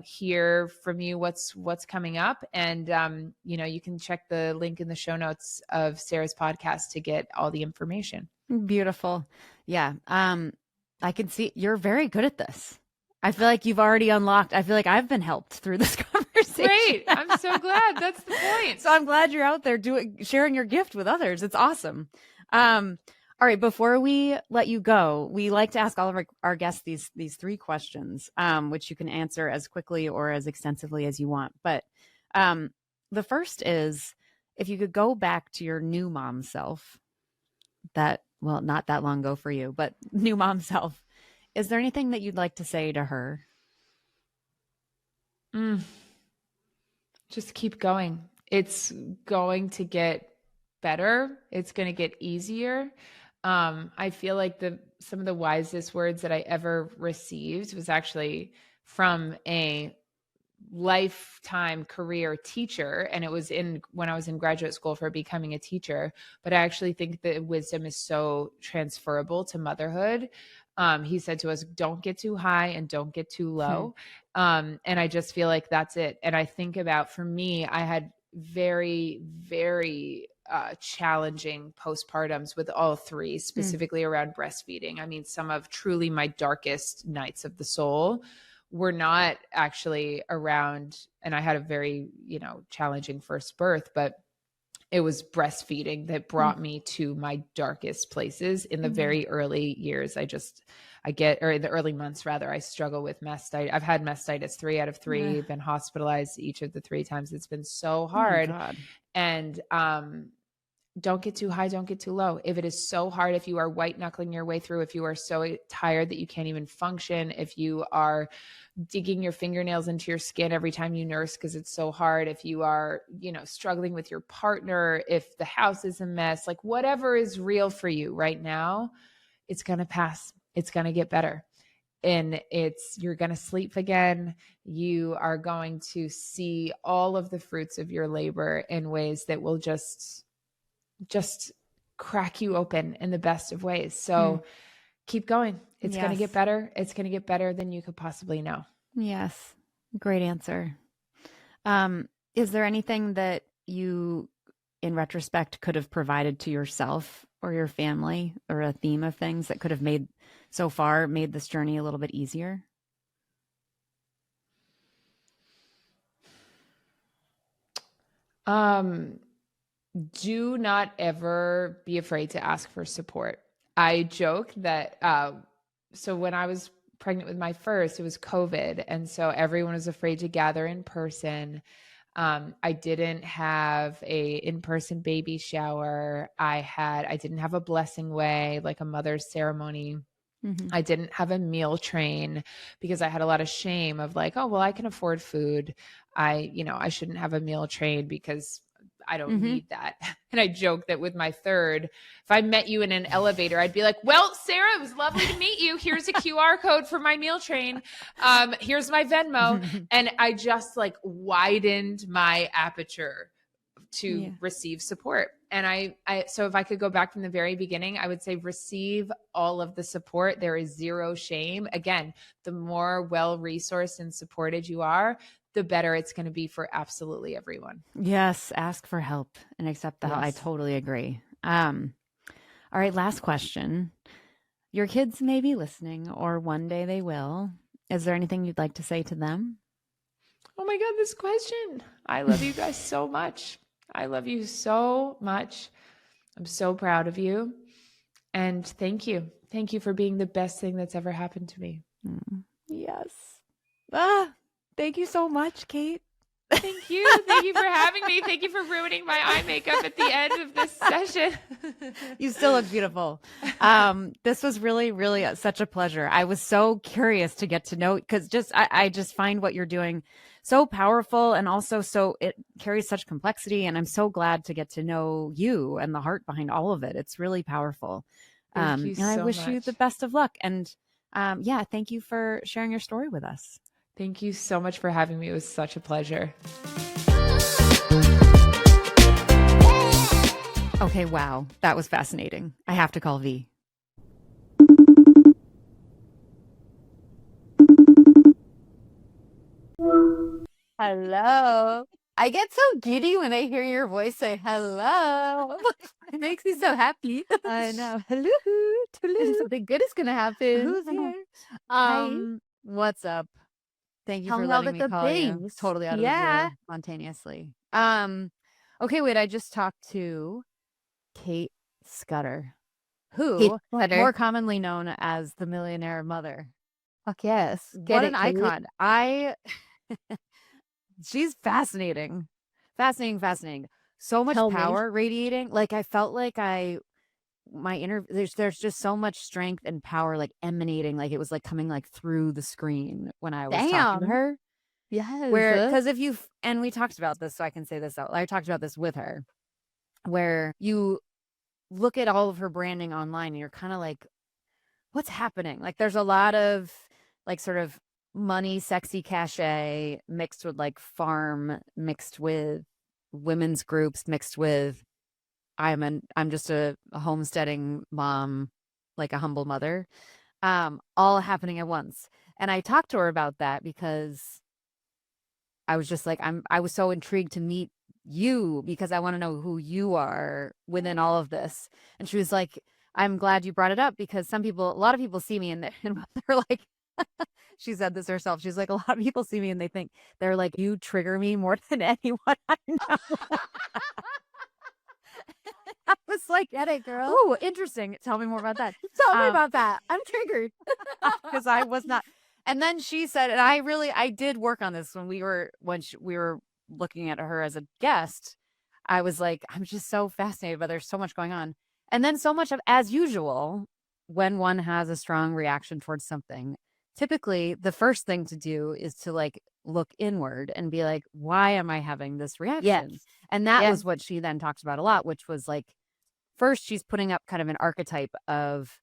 hear from you what's coming up. And, you can check the link in the show notes of Sarah's podcast to get all the information. Beautiful. Yeah. I can see you're very good at this. I feel like you've already unlocked. I feel like I've been helped through this conversation. Great. I'm so glad. That's the point. So I'm glad you're out there sharing your gift with others. It's awesome. All right. Before we let you go, we like to ask all of our guests these 3 questions, which you can answer as quickly or as extensively as you want. But the first is, if you could go back to your new mom self, not that long ago for you, but new mom self, is there anything that you'd like to say to her? Just keep going. It's going to get better. It's going to get easier. I feel like some of the wisest words that I ever received was actually from a lifetime career teacher. And it was when I was in graduate school for becoming a teacher. But I actually think that wisdom is so transferable to motherhood. He said to us, don't get too high and don't get too low. And I just feel like that's it. And I think about, for me, I had very, very challenging postpartums with all 3, specifically around breastfeeding. I mean, some of truly my darkest nights of the soul were not actually around, and I had a very, challenging first birth, but it was breastfeeding that brought me to my darkest places in the very early years. or in the early months rather, I struggle with mastitis. I've had mastitis 3 out of 3, been hospitalized each of the 3 times. It's been so hard. Oh my God. And don't get too high, don't get too low. If it is so hard, if you are white knuckling your way through, if you are so tired that you can't even function, if you are digging your fingernails into your skin every time you nurse because it's so hard, if you are, struggling with your partner, if the house is a mess, like whatever is real for you right now, it's going to pass. It's going to get better. And you're going to sleep again. You are going to see all of the fruits of your labor in ways that will just crack you open in the best of ways. So keep going. It's going to get better. It's going to get better than you could possibly know. Yes. Great answer. Is there anything that you, in retrospect, could have provided to yourself or your family, or a theme of things that could have made this journey a little bit easier? Do not ever be afraid to ask for support. I joke that, so when I was pregnant with my first, it was COVID. And so everyone was afraid to gather in person. I didn't have a in-person baby shower. I didn't have a blessing way, like a mother's ceremony. I didn't have a meal train because I had a lot of shame of like, oh, well, I can afford food. I shouldn't have a meal train because I don't need that. And I joke that with my third, if I met you in an elevator, I'd be like, well, Sarah, it was lovely to meet you. Here's a QR code for my meal train. Here's my Venmo. And I just like widened my aperture to receive support. And so if I could go back from the very beginning, I would say receive all of the support. There is zero shame. Again, the more well-resourced and supported you are, the better it's going to be for absolutely everyone. Yes. Ask for help and accept the help. I totally agree. All right. Last question. Your kids may be listening, or one day they will. Is there anything you'd like to say to them? Oh my God, this question. I love you guys so much. I love you so much. I'm so proud of you. And thank you. Thank you for being the best thing that's ever happened to me. Yes. Thank you so much, Cait. Thank you. Thank you for having me. Thank you for ruining my eye makeup at the end of this session. You still look beautiful. This was really, really such a pleasure. I was so curious to get to know, because I just find what you're doing so powerful, and also so it carries such complexity. And I'm so glad to get to know you and the heart behind all of it. It's really powerful. Thank you so much. And I wish you the best of luck. And thank you for sharing your story with us. Thank you so much for having me. It was such a pleasure. Okay, wow. That was fascinating. I have to call V. Hello. I get so giddy when I hear your voice say hello. It makes me so happy. I know. Hello. Something good is gonna happen. Who's here? What's up? Thank you Tell for me all letting me the call you. things. Totally out of the blue, spontaneously. Okay, wait. I just talked to Cait Scudder, who more commonly known as the Millionaire Mother. Fuck yes. What an icon. She's fascinating. Fascinating. So much power radiating. Like, I felt like there's just so much strength and power like emanating, like it was like coming like through the screen when I was talking to her. Yes. Because and we talked about this, so I can say this out. I talked about this with her, where you look at all of her branding online and you're kind of like, what's happening? Like, there's a lot of like sort of money, sexy cachet mixed with like farm, mixed with women's groups, mixed with I'm just a homesteading mom, like a humble mother, all happening at once. And I talked to her about that because I was just like, I was so intrigued to meet you because I want to know who you are within all of this. And she was like, I'm glad you brought it up because a lot of people see me and they're like, she said this herself. She's like, a lot of people see me and they think they're like, you trigger me more than anyone I know. I was just like, get it, girl. Oh, interesting. Tell me more about that. Tell me about that. I'm triggered. Because I was not. And then she said, and I did work on this when we were looking at her as a guest. I was like, I'm just so fascinated, but there's so much going on. And then so much of, as usual, when one has a strong reaction towards something, typically the first thing to do is to like look inward and be like, why am I having this reaction? Yes. And that Yeah. was what she then talks about a lot, which was like, first, she's putting up kind of an archetype of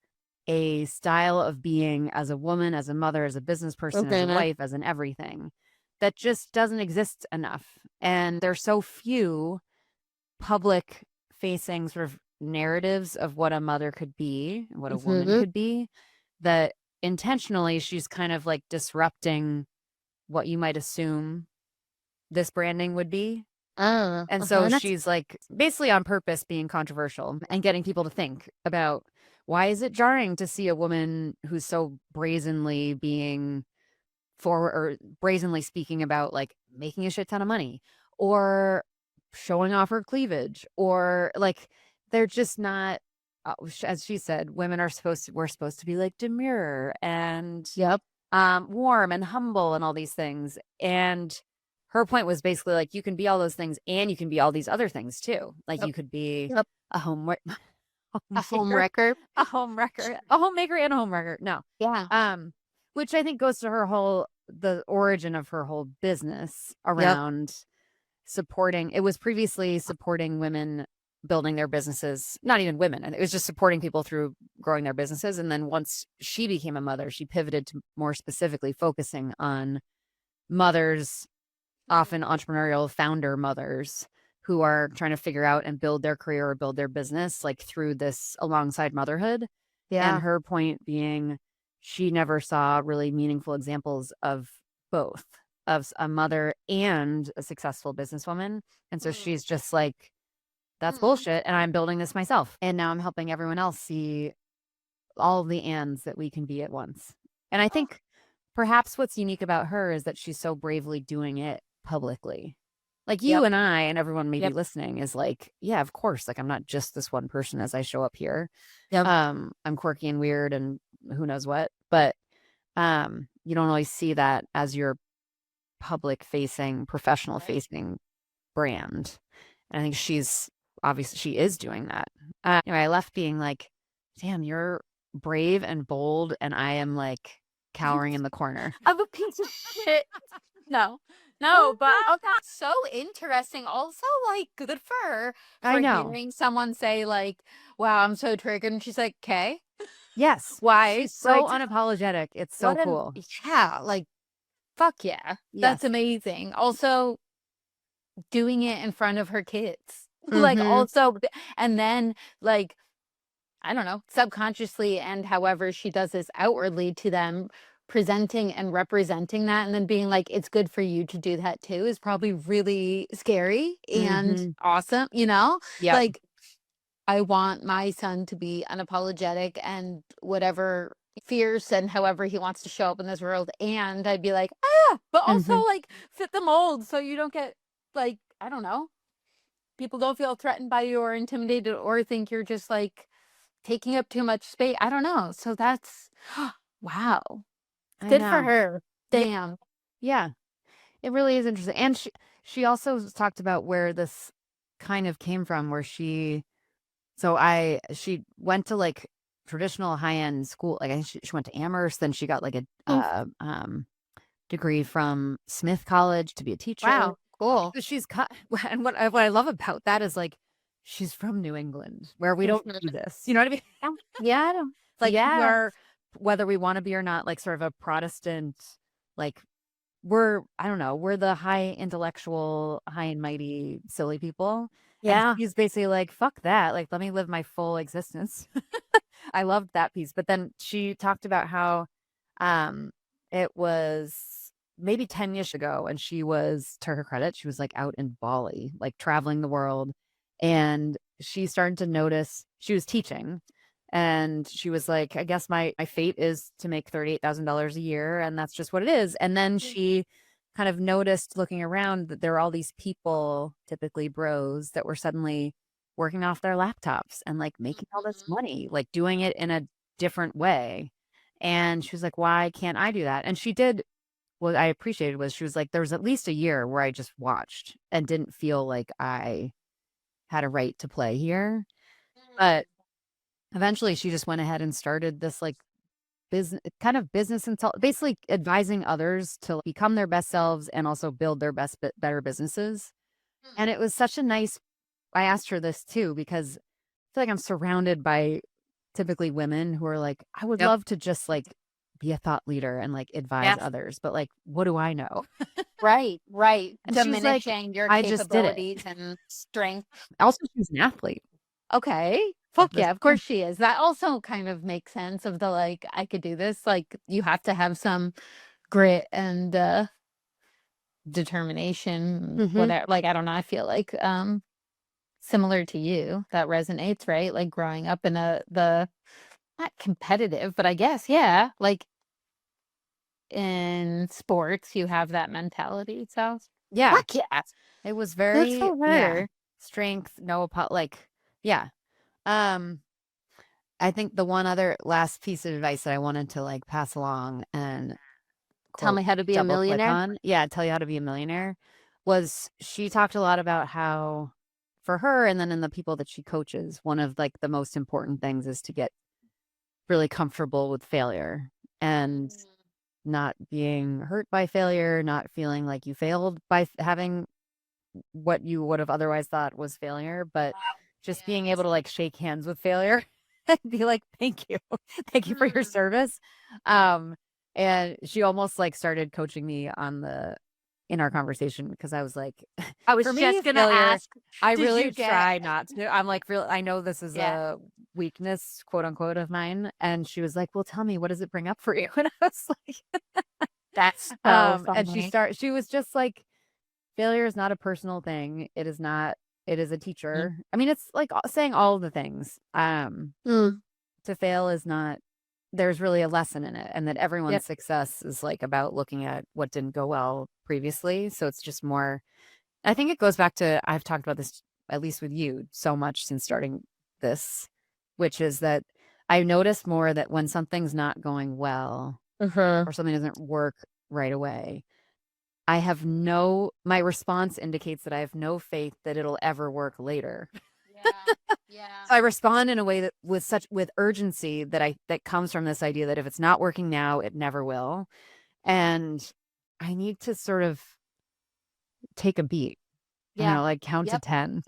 a style of being as a woman, as a mother, as a business person, as a wife, as an everything that just doesn't exist enough. And there's so few public facing sort of narratives of what a mother could be and what a woman could be, that intentionally she's kind of like disrupting what you might assume this branding would be. And so she's like basically on purpose being controversial and getting people to think about, why is it jarring to see a woman who's so brazenly being forward or brazenly speaking about like making a shit ton of money or showing off her cleavage, or like they're just not, as she said, women are we're supposed to be like demure and warm and humble and all these things. And her point was basically like, you can be all those things and you can be all these other things too. Like you could be a homemaker, a homemaker and a homewrecker. No. Yeah. Which I think goes to the origin of her whole business around supporting. It was previously supporting women building their businesses, not even women. And it was just supporting people through growing their businesses. And then once she became a mother, she pivoted to more specifically focusing on mothers, often entrepreneurial founder mothers, who are trying to figure out and build their career or build their business like through this alongside motherhood. Yeah. And her point being, she never saw really meaningful examples of both, of a mother and a successful businesswoman. And so she's just like, that's bullshit. And I'm building this myself. And now I'm helping everyone else see all the ands that we can be at once. And I think perhaps what's unique about her is that she's so bravely doing it publicly. Like you and I and everyone maybe listening is like, yeah, of course. Like I'm not just this one person as I show up here. I'm quirky and weird and who knows what. But you don't always see that as your public facing, professional facing brand. And I think she is doing that. Anyway, I left being like, damn, you're brave and bold, and I am like cowering in the corner. I'm a piece of shit. No, but that's so interesting. Also, like, good for her for I know. hearing someone say, like, wow, I'm so triggered. And she's like, okay. Yes. Why? She's so unapologetic. It's so cool. Yeah, like, fuck yeah. That's amazing. Also, doing it in front of her kids. Like, also, and then, like, I don't know, subconsciously and however she does this outwardly to them, presenting and representing that and then being like, it's good for you to do that too, is probably really scary and awesome, you know? Like, I want my son to be unapologetic and whatever, fierce and however he wants to show up in this world. And I'd be like, but also like fit the mold so you don't get like, I don't know, people don't feel threatened by you or intimidated or think you're just like taking up too much space. I don't know. So that's, wow. Good for her. Damn. Yeah. It really is interesting. And she also talked about where this kind of came from, where she went to like traditional high-end school. Like she went to Amherst, then she got like a degree from Smith College to be a teacher. Wow. Cool. She's and what I love about that is like, she's from New England where we don't do this. You know what I mean? Yeah. Like we're, whether we want to be or not, like sort of a Protestant, like we're the high intellectual, high and mighty, silly people. Yeah. And she's basically like, fuck that. Like, let me live my full existence. I loved that piece. But then she talked about how it was maybe 10 years ago, and she was, to her credit, she was like out in Bali, like traveling the world. And she started to notice, she was teaching, and she was like, I guess my fate is to make $38,000 a year, and that's just what it is. And then she kind of noticed, looking around, that there were all these people, typically bros, that were suddenly working off their laptops and like making all this money, like doing it in a different way. And she was like, why can't I do that? And she did. What I appreciated was she was like, there was at least a year where I just watched and didn't feel like I had a right to play here. But eventually she just went ahead and started this like business and basically advising others to become their best selves and also build their better businesses. And it was such a nice, I asked her this too, because I feel like I'm surrounded by typically women who are like, I would love to just like be a thought leader and like advise others, but like, what do I know? Right. And she was like, Diminishing your I just did it. capabilities and strength. Also, she's an athlete. Okay. Fuck yeah, of course she is. That also kind of makes sense of the like, I could do this. Like, you have to have some grit and determination, whatever. Like, I don't know. I feel like similar to you, that resonates, right? Like growing up in the not competitive, but I guess, yeah, like in sports, you have that mentality. So Yeah. fuck yeah. It was Good very for her. strength, no like yeah. I think the one other last piece of advice that I wanted to like pass along and Tell me how to be a double click millionaire. on, tell you how to be a millionaire, was she talked a lot about how for her and then in the people that she coaches, one of like the most important things is to get really comfortable with failure and not being hurt by failure, not feeling like you failed by having what you would have otherwise thought was failure, but just being able to like shake hands with failure and be like, thank you. Thank you for your service. And she almost like started coaching me in our conversation because I was like, I was for me, just gonna failure, ask. I did really you get- try not to. I'm like, I know this is Yeah. a weakness, quote unquote, of mine. And she was like, well, tell me, what does it bring up for you? And I was like, That's so and funny. she was just like, failure is not a personal thing. It is not, it is a teacher. I mean, it's like saying all the things. To fail is not, there's really a lesson in it, and that everyone's success is like about looking at what didn't go well previously. So it's just more, I think it goes back to, I've talked about this at least with you so much since starting this, which is that I notice more that when something's not going well or something doesn't work right away, my response indicates that I have no faith that it'll ever work later. So I respond in a way that with urgency that comes from this idea that if it's not working now, it never will. And I need to sort of take a beat. Like count to 10.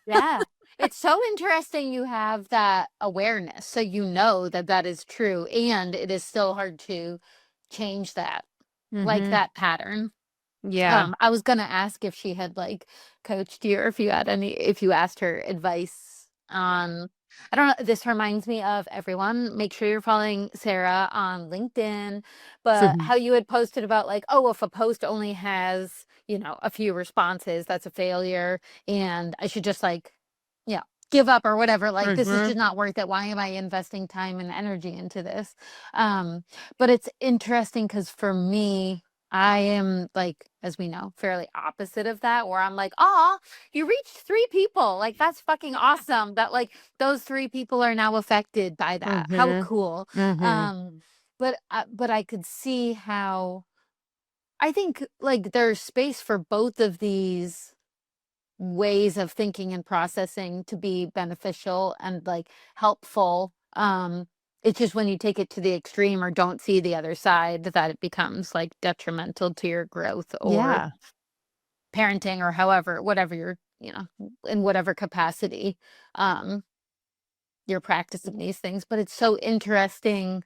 Yeah. It's so interesting you have that awareness. So you know that that is true. And it is still hard to change that, like that pattern. Yeah. I was gonna ask if she had like coached you or if you asked her advice on, I don't know, this reminds me of everyone, make sure you're following Sarah on LinkedIn, but how you had posted about like, oh, if a post only has, a few responses, that's a failure and I should just like, give up or whatever. Like this is just not worth it. Why am I investing time and energy into this? But it's interesting because for me, I am like, as we know, fairly opposite of that, where I'm like, oh, you reached 3 people. Like, that's fucking awesome that like those 3 people are now affected by that. How cool. But I could see how I think like there's space for both of these ways of thinking and processing to be beneficial and like helpful. It's just when you take it to the extreme or don't see the other side that it becomes like detrimental to your growth or parenting or whatever you're, in whatever capacity you're practicing these things. But it's so interesting.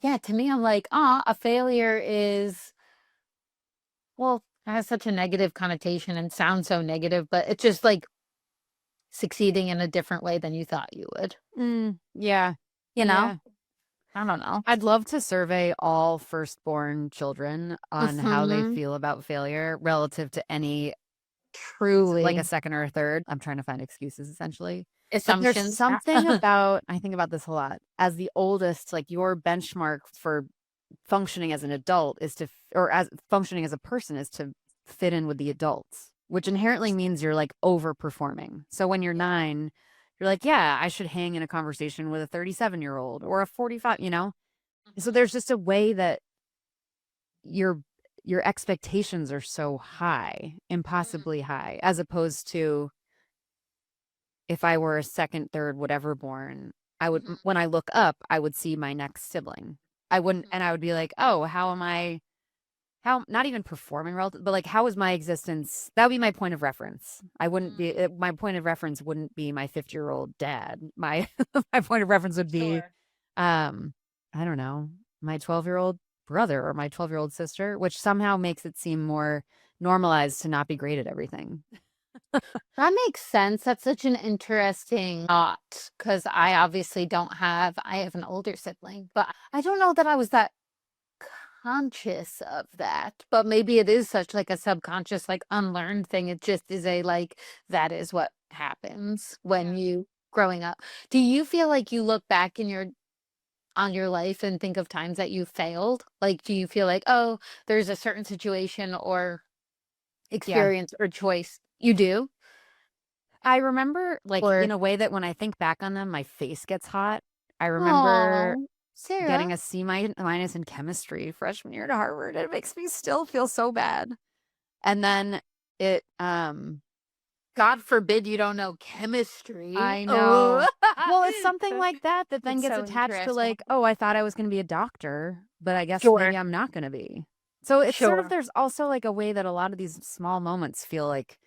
Yeah, to me, I'm like, a failure is, well, it has such a negative connotation and sounds so negative, but it's just like succeeding in a different way than you thought you would. Yeah. I don't know. I'd love to survey all firstborn children on how they feel about failure relative to any truly like a second or a third. I'm trying to find excuses essentially. Assumptions. There's something about, I think about this a lot, as the oldest, like your benchmark for functioning as an adult or as functioning as a person is to fit in with the adults, which inherently means you're like overperforming. So when you're 9, you're like, yeah, I should hang in a conversation with a 37-year-old or a 45, So there's just a way that your expectations are so high, impossibly high, as opposed to if I were a second, third, whatever born, I would, when I look up, I would see my next sibling. I wouldn't, and I would be like, oh, how am I, not even performing relative, but like, how is my existence? That would be my point of reference. I wouldn't be, my point of reference wouldn't be my 50-year-old dad. My, my point of reference would be, I don't know, my 12-year-old brother or my 12-year-old sister, which somehow makes it seem more normalized to not be great at everything. That makes sense. That's such an interesting thought because I obviously I have an older sibling, but I don't know that I was that conscious of that. But maybe it is such like a subconscious, like unlearned thing. It just is that is what happens when you growing up. Do you feel like you look back on your life and think of times that you failed? Like, do you feel like, oh, there's a certain situation or experience or choice you do? I remember, like, Or, in a way that when I think back on them, my face gets hot. I remember oh, Sarah. getting a C- in chemistry freshman year at Harvard. It makes me still feel so bad. And then it, God forbid you don't know chemistry. I know. Well, it's something So- like that then It's gets so attached to interesting. like, oh, I thought I was going to be a doctor, but I guess Sure. maybe I'm not going to be. So it's sort of, Sure. there's also like a way that a lot of these small moments feel like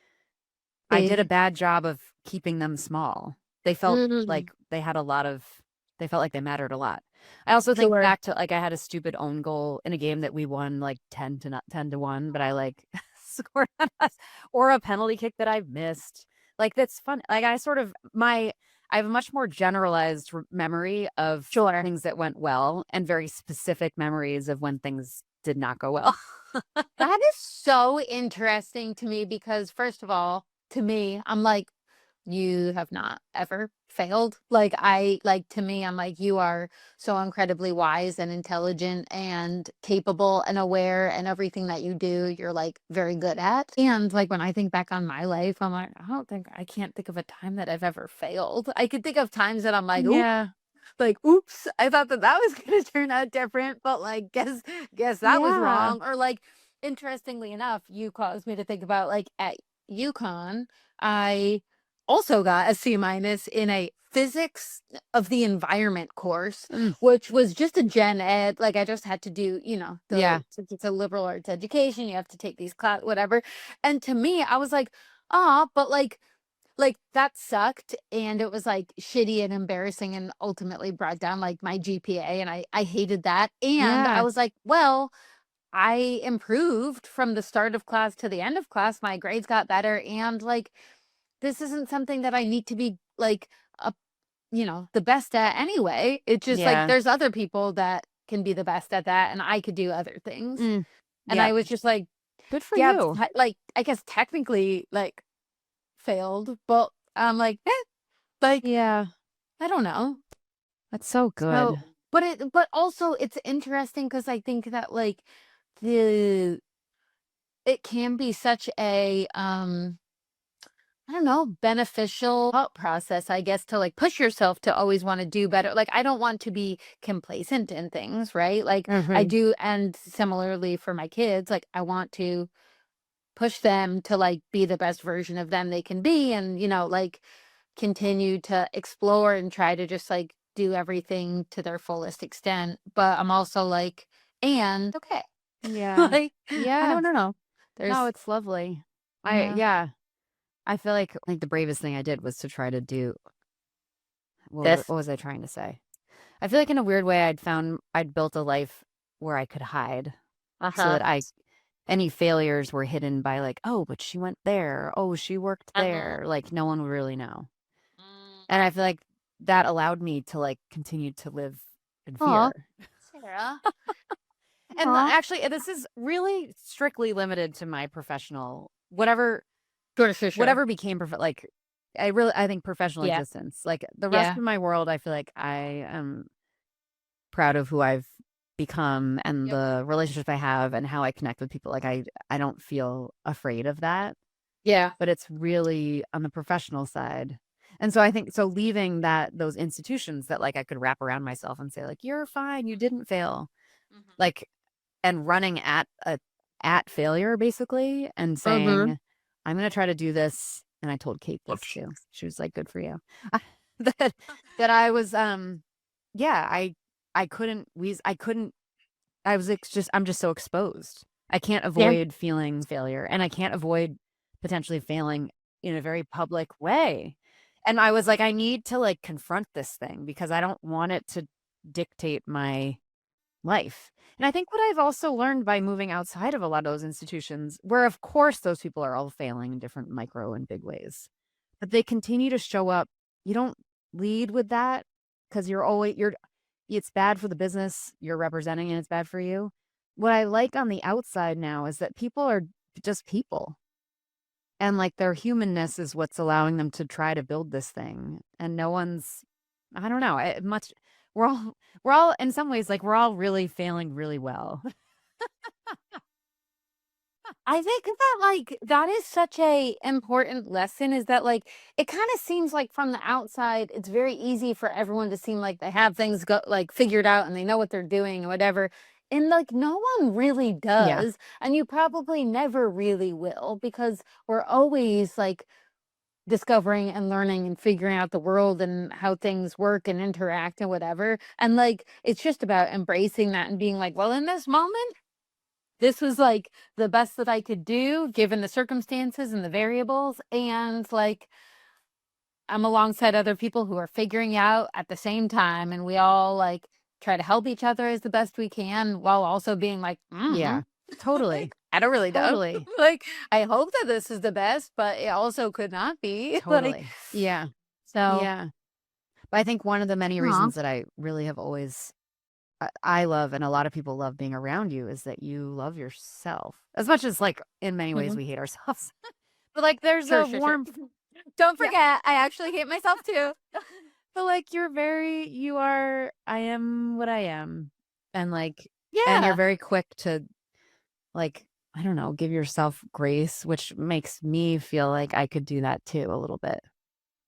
I did a Big. bad job of keeping them small. They felt Mm. like they felt like they mattered a lot. I also think Sure. back to like I had a stupid own goal in a game that we won like 10 to 1, but I like scored on us, or a penalty kick that I missed. Like that's fun. Like I have a much more generalized memory of Sure. things that went well and very specific memories of when things did not go well. That is so interesting to me because, first of all, to me, I'm like, you have not ever failed. To me, I'm like, you are so incredibly wise and intelligent and capable and aware, and everything that you do, you're like very good at. And like when I think back on my life, I'm like, I can't think of a time that I've ever failed. I could think of times that I'm like, oops, I thought that was going to turn out different, but like, guess that was wrong. Or like, interestingly enough, you caused me to think about like at UConn, I also got a C- in a physics of the environment course, which was just a gen ed. Like I just had to do, since it's a liberal arts education, you have to take these class, whatever. And to me, I was like, but like that sucked, and it was like shitty and embarrassing and ultimately brought down like my GPA, and I hated that. And I was like, well, I improved from the start of class to the end of class. My grades got better, and like this isn't something that I need to be like a the best at anyway. It's just like there's other people that can be the best at that, and I could do other things. And I was just like, good for you. like I guess technically like failed, but I'm like, I don't know. That's so good. So, but also it's interesting because I think that like it can be such a I don't know, beneficial thought process, I guess, to like push yourself to always want to do better. Like I don't want to be complacent in things, right? Like I do, and similarly for my kids, like I want to push them to like be the best version of them they can be, and like continue to explore and try to just like do everything to their fullest extent. But I'm also like, and okay. Like I don't know. No, it's lovely. I feel like the bravest thing I did was to try to do what was I trying to say? I feel like in a weird way I'd built a life where I could hide so that any failures were hidden by like, oh, but she went there. Oh, she worked there. Like no one would really know. And I feel like that allowed me to like continue to live in fear. Sarah. And actually, this is really strictly limited to my professional, whatever became like, I think professional existence. Like the rest of my world, I feel like I am proud of who I've become and the relationships I have and how I connect with people. Like I don't feel afraid of that. Yeah. But it's really on the professional side. And so I think, so leaving those institutions that like I could wrap around myself and say like, you're fine, you didn't fail. Like, and running at failure basically and saying, I'm going to try to do this. And I told Cait this too. She was like, good for you. that I was, I couldn't, I was I'm just so exposed. I can't avoid feeling failure, and I can't avoid potentially failing in a very public way. And I was like, I need to like confront this thing because I don't want it to dictate my life. And I think what I've also learned by moving outside of a lot of those institutions, where of course those people are all failing in different micro and big ways, but they continue to show up. You don't lead with that because it's bad for the business you're representing and it's bad for you. What I like on the outside now is that people are just people. And like their humanness is what's allowing them to try to build this thing. And no one's, I don't know, we're all in some ways, like we're all really failing really well. I think that like that is such a important lesson, is that like it kind of seems like from the outside it's very easy for everyone to seem like they have things like figured out and they know what they're doing or whatever. And like no one really does. And you probably never really will, because we're always like discovering and learning and figuring out the world and how things work and interact and whatever. And like it's just about embracing that and being like, well, in this moment, this was like the best that I could do given the circumstances and the variables. And like, I'm alongside other people who are figuring out at the same time. And we all like try to help each other as the best we can while also being like, yeah, totally. I don't really know. Totally. Like, I hope that this is the best, but it also could not be. Totally. Like, yeah. So, yeah. But I think one of the many reasons that I really have always, I love, and a lot of people love being around you, is that you love yourself as much as like in many ways we hate ourselves. But like there's a warmth. Don't forget, I actually hate myself too. But like I am what I am. And like, and you're very quick to like, I don't know, give yourself grace, which makes me feel like I could do that too a little bit.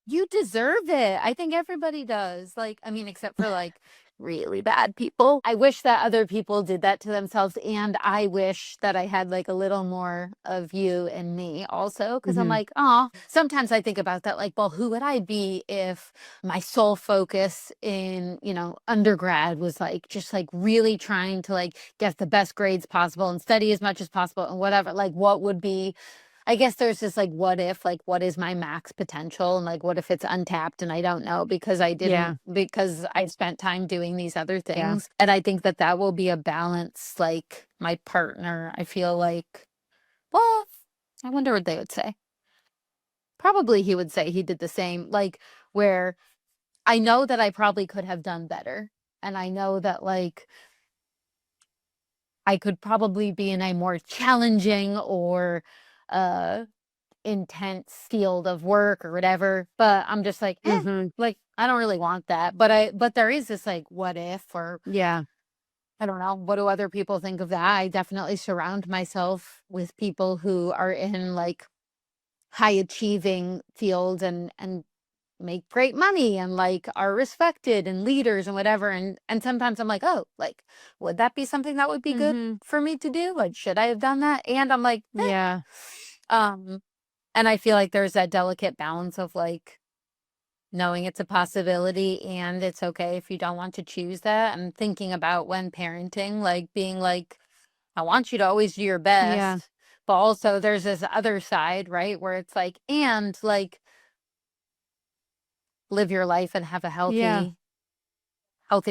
You deserve it. I think everybody does. Like, I mean, except for like really bad people. I wish that other people did that to themselves. And I wish that I had like a little more of you and me also. Cause I'm like, oh, sometimes I think about that. Like, well, who would I be if my sole focus in, undergrad was like, just like really trying to like get the best grades possible and study as much as possible and whatever. Like, what would be, I guess there's this like, what if, like, what is my max potential? And like, what if it's untapped and I don't know because I didn't, because I spent time doing these other things. And I think that that will be a balance. Like my partner, I feel like, well, I wonder what they would say. Probably he would say he did the same, like where I know that I probably could have done better. And I know that like, I could probably be in a more challenging or intense field of work or whatever, but I'm just like, like I don't really want that. But there is this like, what if, or I don't know, what do other people think of that? I definitely surround myself with people who are in like high achieving fields and make great money and like are respected and leaders and whatever. And sometimes I'm like, oh, like, would that be something that would be good for me to do? Like, should I have done that? And I'm like, and I feel like there's that delicate balance of like knowing it's a possibility and it's okay if you don't want to choose that. And thinking about when parenting, like being like, I want you to always do your best. But also there's this other side, right? Where it's like, and like live your life and have a healthy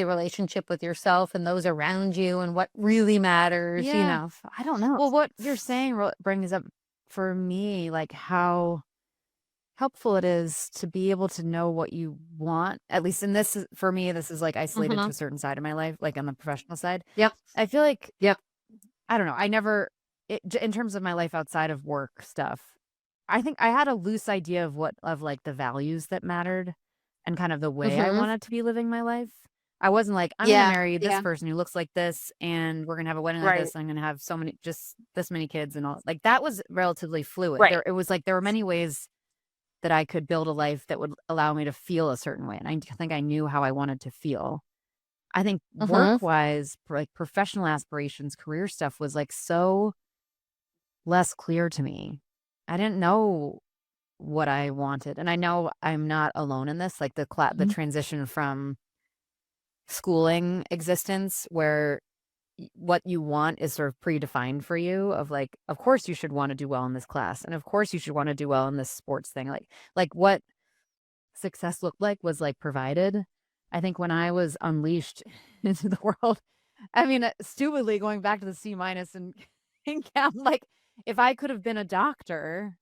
relationship with yourself and those around you and what really matters, I don't know. Well, what you're saying brings up for me, like how helpful it is to be able to know what you want. At least in this, for me, this is like isolated to a certain side of my life, like on the professional side. I feel like, I don't know. In terms of my life outside of work stuff, I think I had a loose idea of like the values that mattered and kind of the way I wanted to be living my life. I wasn't like, I'm going to marry this person who looks like this and we're going to have a wedding like this. And I'm going to have just this many kids and all. Like that was relatively fluid. It was like, there were many ways that I could build a life that would allow me to feel a certain way. And I think I knew how I wanted to feel. I think work-wise, like professional aspirations, career stuff was like so less clear to me. I didn't know what I wanted. And I know I'm not alone in this, like the transition from schooling existence where what you want is sort of predefined for you of like, of course you should want to do well in this class. And of course you should want to do well in this sports thing. Like what success looked like was like provided. I think when I was unleashed into the world, I mean, stupidly going back to the C- and count, like if I could have been a doctor,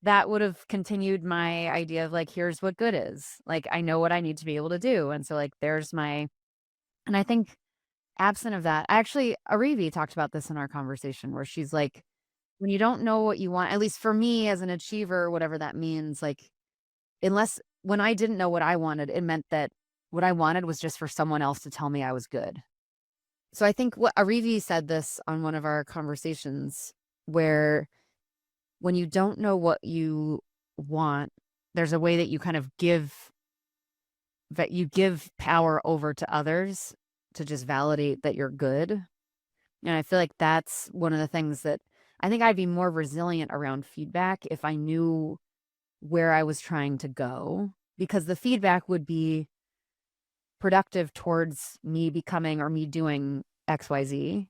that would have continued my idea of like, here's what good is. Like, I know what I need to be able to do. And so like, and I think absent of that, actually, Arivi talked about this in our conversation where she's like, when you don't know what you want, at least for me as an achiever, whatever that means, like, when I didn't know what I wanted, it meant that what I wanted was just for someone else to tell me I was good. So I think what Arivi said this on one of our conversations where when you don't know what you want, there's a way that you kind of give power over to others to just validate that you're good. And I feel like that's one of the things that I think I'd be more resilient around feedback if I knew where I was trying to go, because the feedback would be productive towards me becoming or me doing XYZ.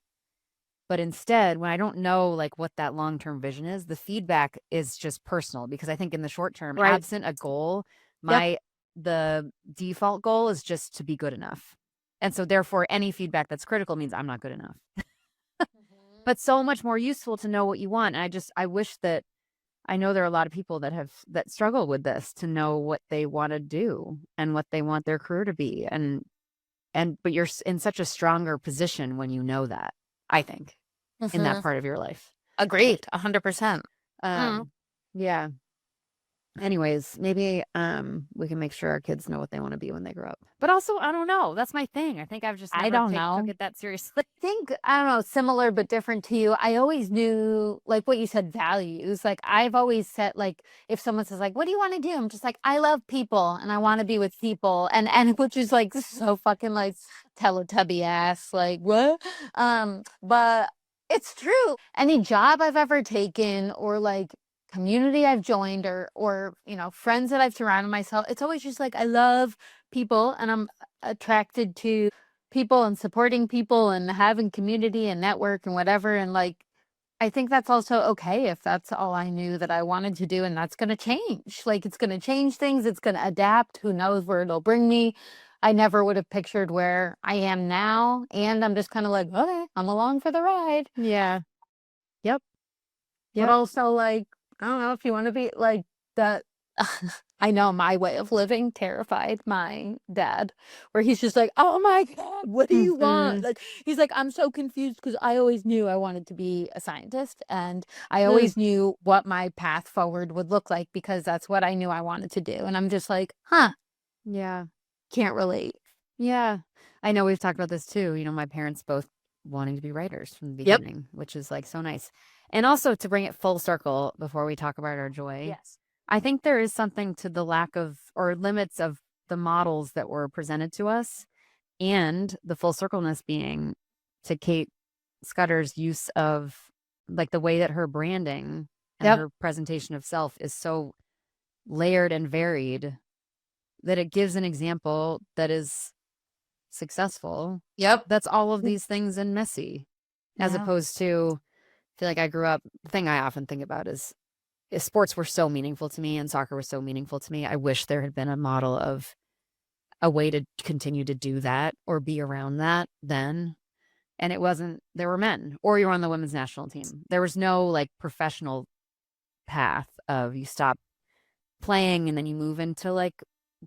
But instead, when I don't know like what that long-term vision is, the feedback is just personal, because I think in the short term, absent a goal, the default goal is just to be good enough. And so therefore any feedback that's critical means I'm not good enough. But so much more useful to know what you want. And I wish that I know there are a lot of people that struggle with this, to know what they want to do and what they want their career to be. But you're in such a stronger position when you know that, I think, in that part of your life. Agreed. 100%. Yeah. Anyways, maybe we can make sure our kids know what they want to be when they grow up. But also, I don't know. That's my thing. I think I've just never took it that seriously. I don't know, similar but different to you. I always knew, like what you said, values. Like I've always said, like if someone says like, "What do you want to do?" I'm just like, I love people and I want to be with people, and which is like so fucking like Teletubby ass. Like what? But it's true. Any job I've ever taken or like community I've joined or you know, friends that I've surrounded myself, it's always just like I love people and I'm attracted to people and supporting people and having community and network and whatever. And like I think that's also okay if that's all I knew that I wanted to do, and that's going to change. Like it's going to change things, it's going to adapt, who knows where it'll bring me. I never would have pictured where I am now, and I'm just kind of like, okay, I'm along for the ride. Yeah. Yep. But also like, I don't know if you want to be like that. I know my way of living terrified my dad, where he's just like, "Oh my God, what do you want?" Like he's like, "I'm so confused because I always knew I wanted to be a scientist, and I always knew what my path forward would look like because that's what I knew I wanted to do." And I'm just like, "Huh, yeah, can't relate." Yeah, I know we've talked about this too. You know, my parents both wanting to be writers from the beginning, which is like so nice. And also to bring it full circle before we talk about our joy. Yes. I think there is something to the lack of or limits of the models that were presented to us, and the full circleness being to Cait Scudder's use of like the way that her branding and her presentation of self is so layered and varied that it gives an example that is successful. That's all of these things and messy, as opposed to, I feel like I grew up, the thing I often think about is sports were so meaningful to me and soccer was so meaningful to me. I wish there had been a model of a way to continue to do that or be around that then. And it wasn't, there were men, or you're on the women's national team. There was no like professional path of you stop playing and then you move into like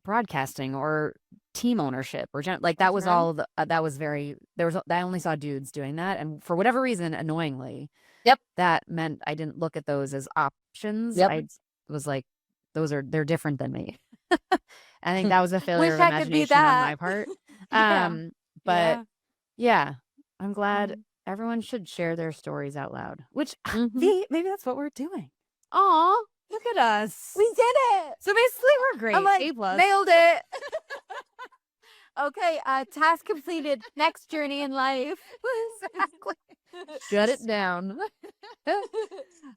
broadcasting or team ownership or like that was all that was very, I only saw dudes doing that. And for whatever reason, annoyingly, that meant I didn't look at those as options. I was like, they're different than me. I think that was a failure of imagination on my part. But yeah, I'm glad everyone should share their stories out loud, which maybe that's what we're doing. Aw, look at us. We did So basically, we're great. I'm like, A+. nailed it. Okay, task completed. Next journey in life. Exactly. Shut it down.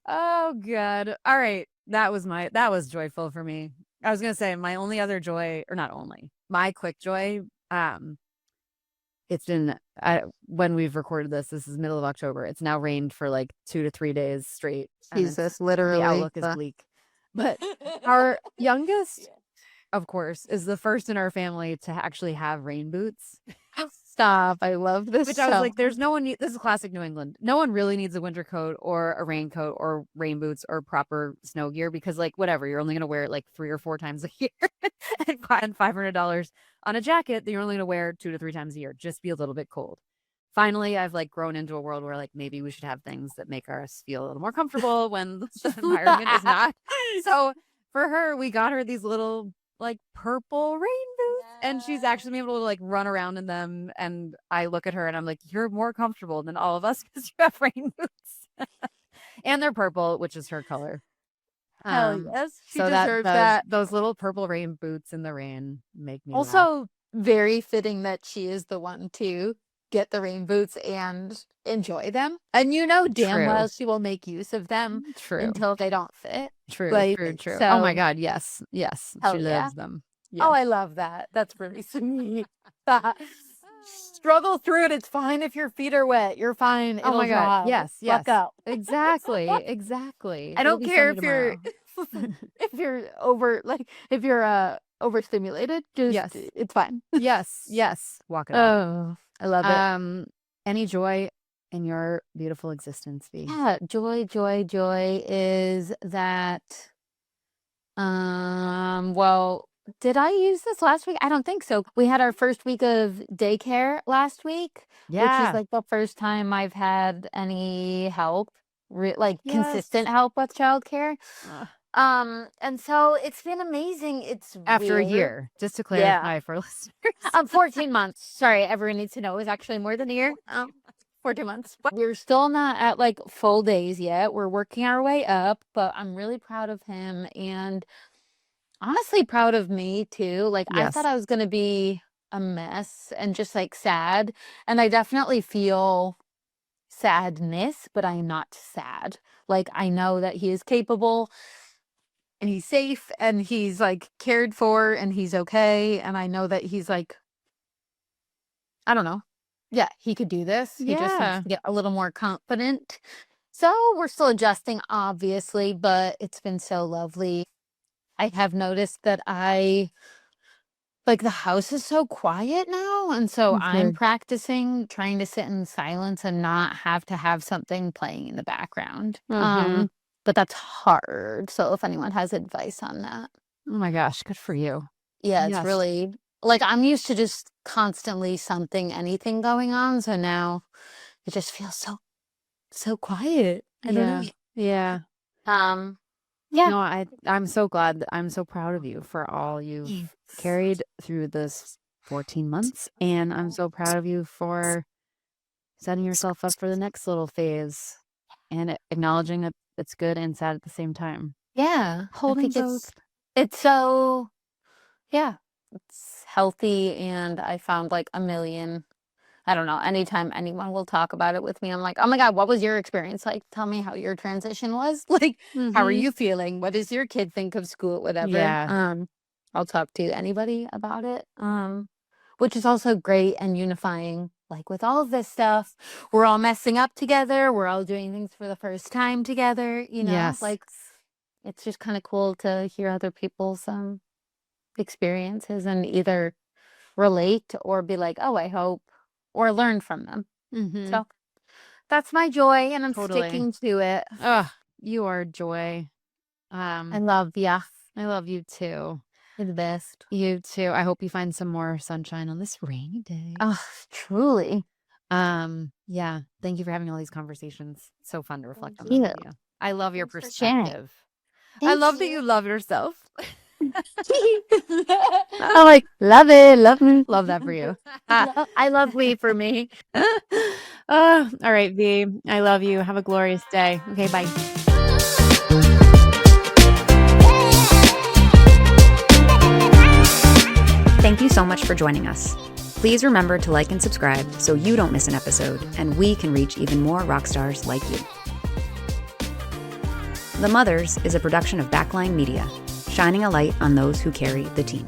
Oh God. All right. That was joyful for me. I was gonna say my only other joy, or not only, my quick joy. It's been when we've recorded this is middle of October. It's now rained for like 2 to 3 days straight. Jesus, literally. The outlook is bleak. But our youngest, of course, is the first in our family to actually have rain boots. Stop. I love this. Which I was like, there's no one, this is classic New England. No one really needs a winter coat or a raincoat or rain boots or proper snow gear because, like, whatever, you're only going to wear it like 3 or 4 times a year and $500 on a jacket that you're only going to wear 2 to 3 times a year. Just be a little bit cold. Finally, I've like grown into a world where like maybe we should have things that make us feel a little more comfortable when the environment is not. So for her, we got her these little like purple rain boots, and she's actually been able to like run around in them. And I look at her and I'm like, you're more comfortable than all of us because you have rain boots. And they're purple, which is her color. Hell yes, she so deserves that. Those little purple rain boots in the rain make me laugh. Also very fitting that she is the one to get the rain boots and enjoy them. And you know damn well she will make use of them until they don't fit. True. So, oh my God, yes. She loves them. Yes. Oh, I love that. That's really sweet. Struggle through it. It's fine if your feet are wet. You're fine. Oh my God. Dry. Yes. Fuck up. Exactly. I don't care if you're if you're overstimulated. Just it's fine. Yes. Walk it off. Oh, I love it. Any joy in your beautiful existence, V? Yeah, joy is that. Well, did I use this last week? I don't think so. We had our first week of daycare last week, which is like the first time I've had any help, consistent help with childcare. And so it's been amazing. It's after a year, just to clarify for listeners. 14 months. Sorry, everyone needs to know it was actually more than a year. 14 months. But we're still not at like full days yet. We're working our way up, but I'm really proud of him and honestly proud of me too. Like I thought I was going to be a mess and just like sad. And I definitely feel sadness, but I'm not sad. Like I know that he is capable and he's safe and he's like cared for and he's okay. And I know that he's like, I don't know. Yeah, he could do this. He just needs to get a little more confident. So we're still adjusting, obviously, but it's been so lovely. I have noticed that the house is so quiet now. And so I'm practicing trying to sit in silence and not have to have something playing in the background. But that's hard. So if anyone has advice on that. Oh my gosh, good for you. Yeah, it's really like I'm used to just constantly anything going on. So now it just feels so quiet. I don't know. Yeah. No, I'm so glad. I'm so proud of you for all you've carried through this 14 months. And I'm so proud of you for setting yourself up for the next little phase and acknowledging that it's good and sad at the same time. Yeah. Holding both. It's so, it's healthy. And I found like a million, I don't know, anytime anyone will talk about it with me, I'm like, oh my God, what was your experience like? Tell me how your transition was. Like, how are you feeling? What does your kid think of school? Whatever. Yeah. I'll talk to anybody about it. Which is also great and unifying. Like with all of this stuff, we're all messing up together. We're all doing things for the first time together. You know, like it's just kind of cool to hear other people's experiences and either relate or be like, oh, I hope, or learn from them. So that's my joy, and I'm sticking to it. Oh, you are joy. I love you. I love you too. You're the best. You too. I hope you find some more sunshine on this rainy day. Oh, truly. Yeah. Thank you for having all these conversations. It's so fun to reflect on them with you. I love your perspective. I love that you love yourself. I'm like, love it, love me. Love that for you. I love we for me. All right, V. I love you. Have a glorious day. Okay, bye. so much for joining us. Please remember to like and subscribe so you don't miss an episode and we can reach even more rock stars like you. The Mothers is a production of Backline Media, shining a light on those who carry the team.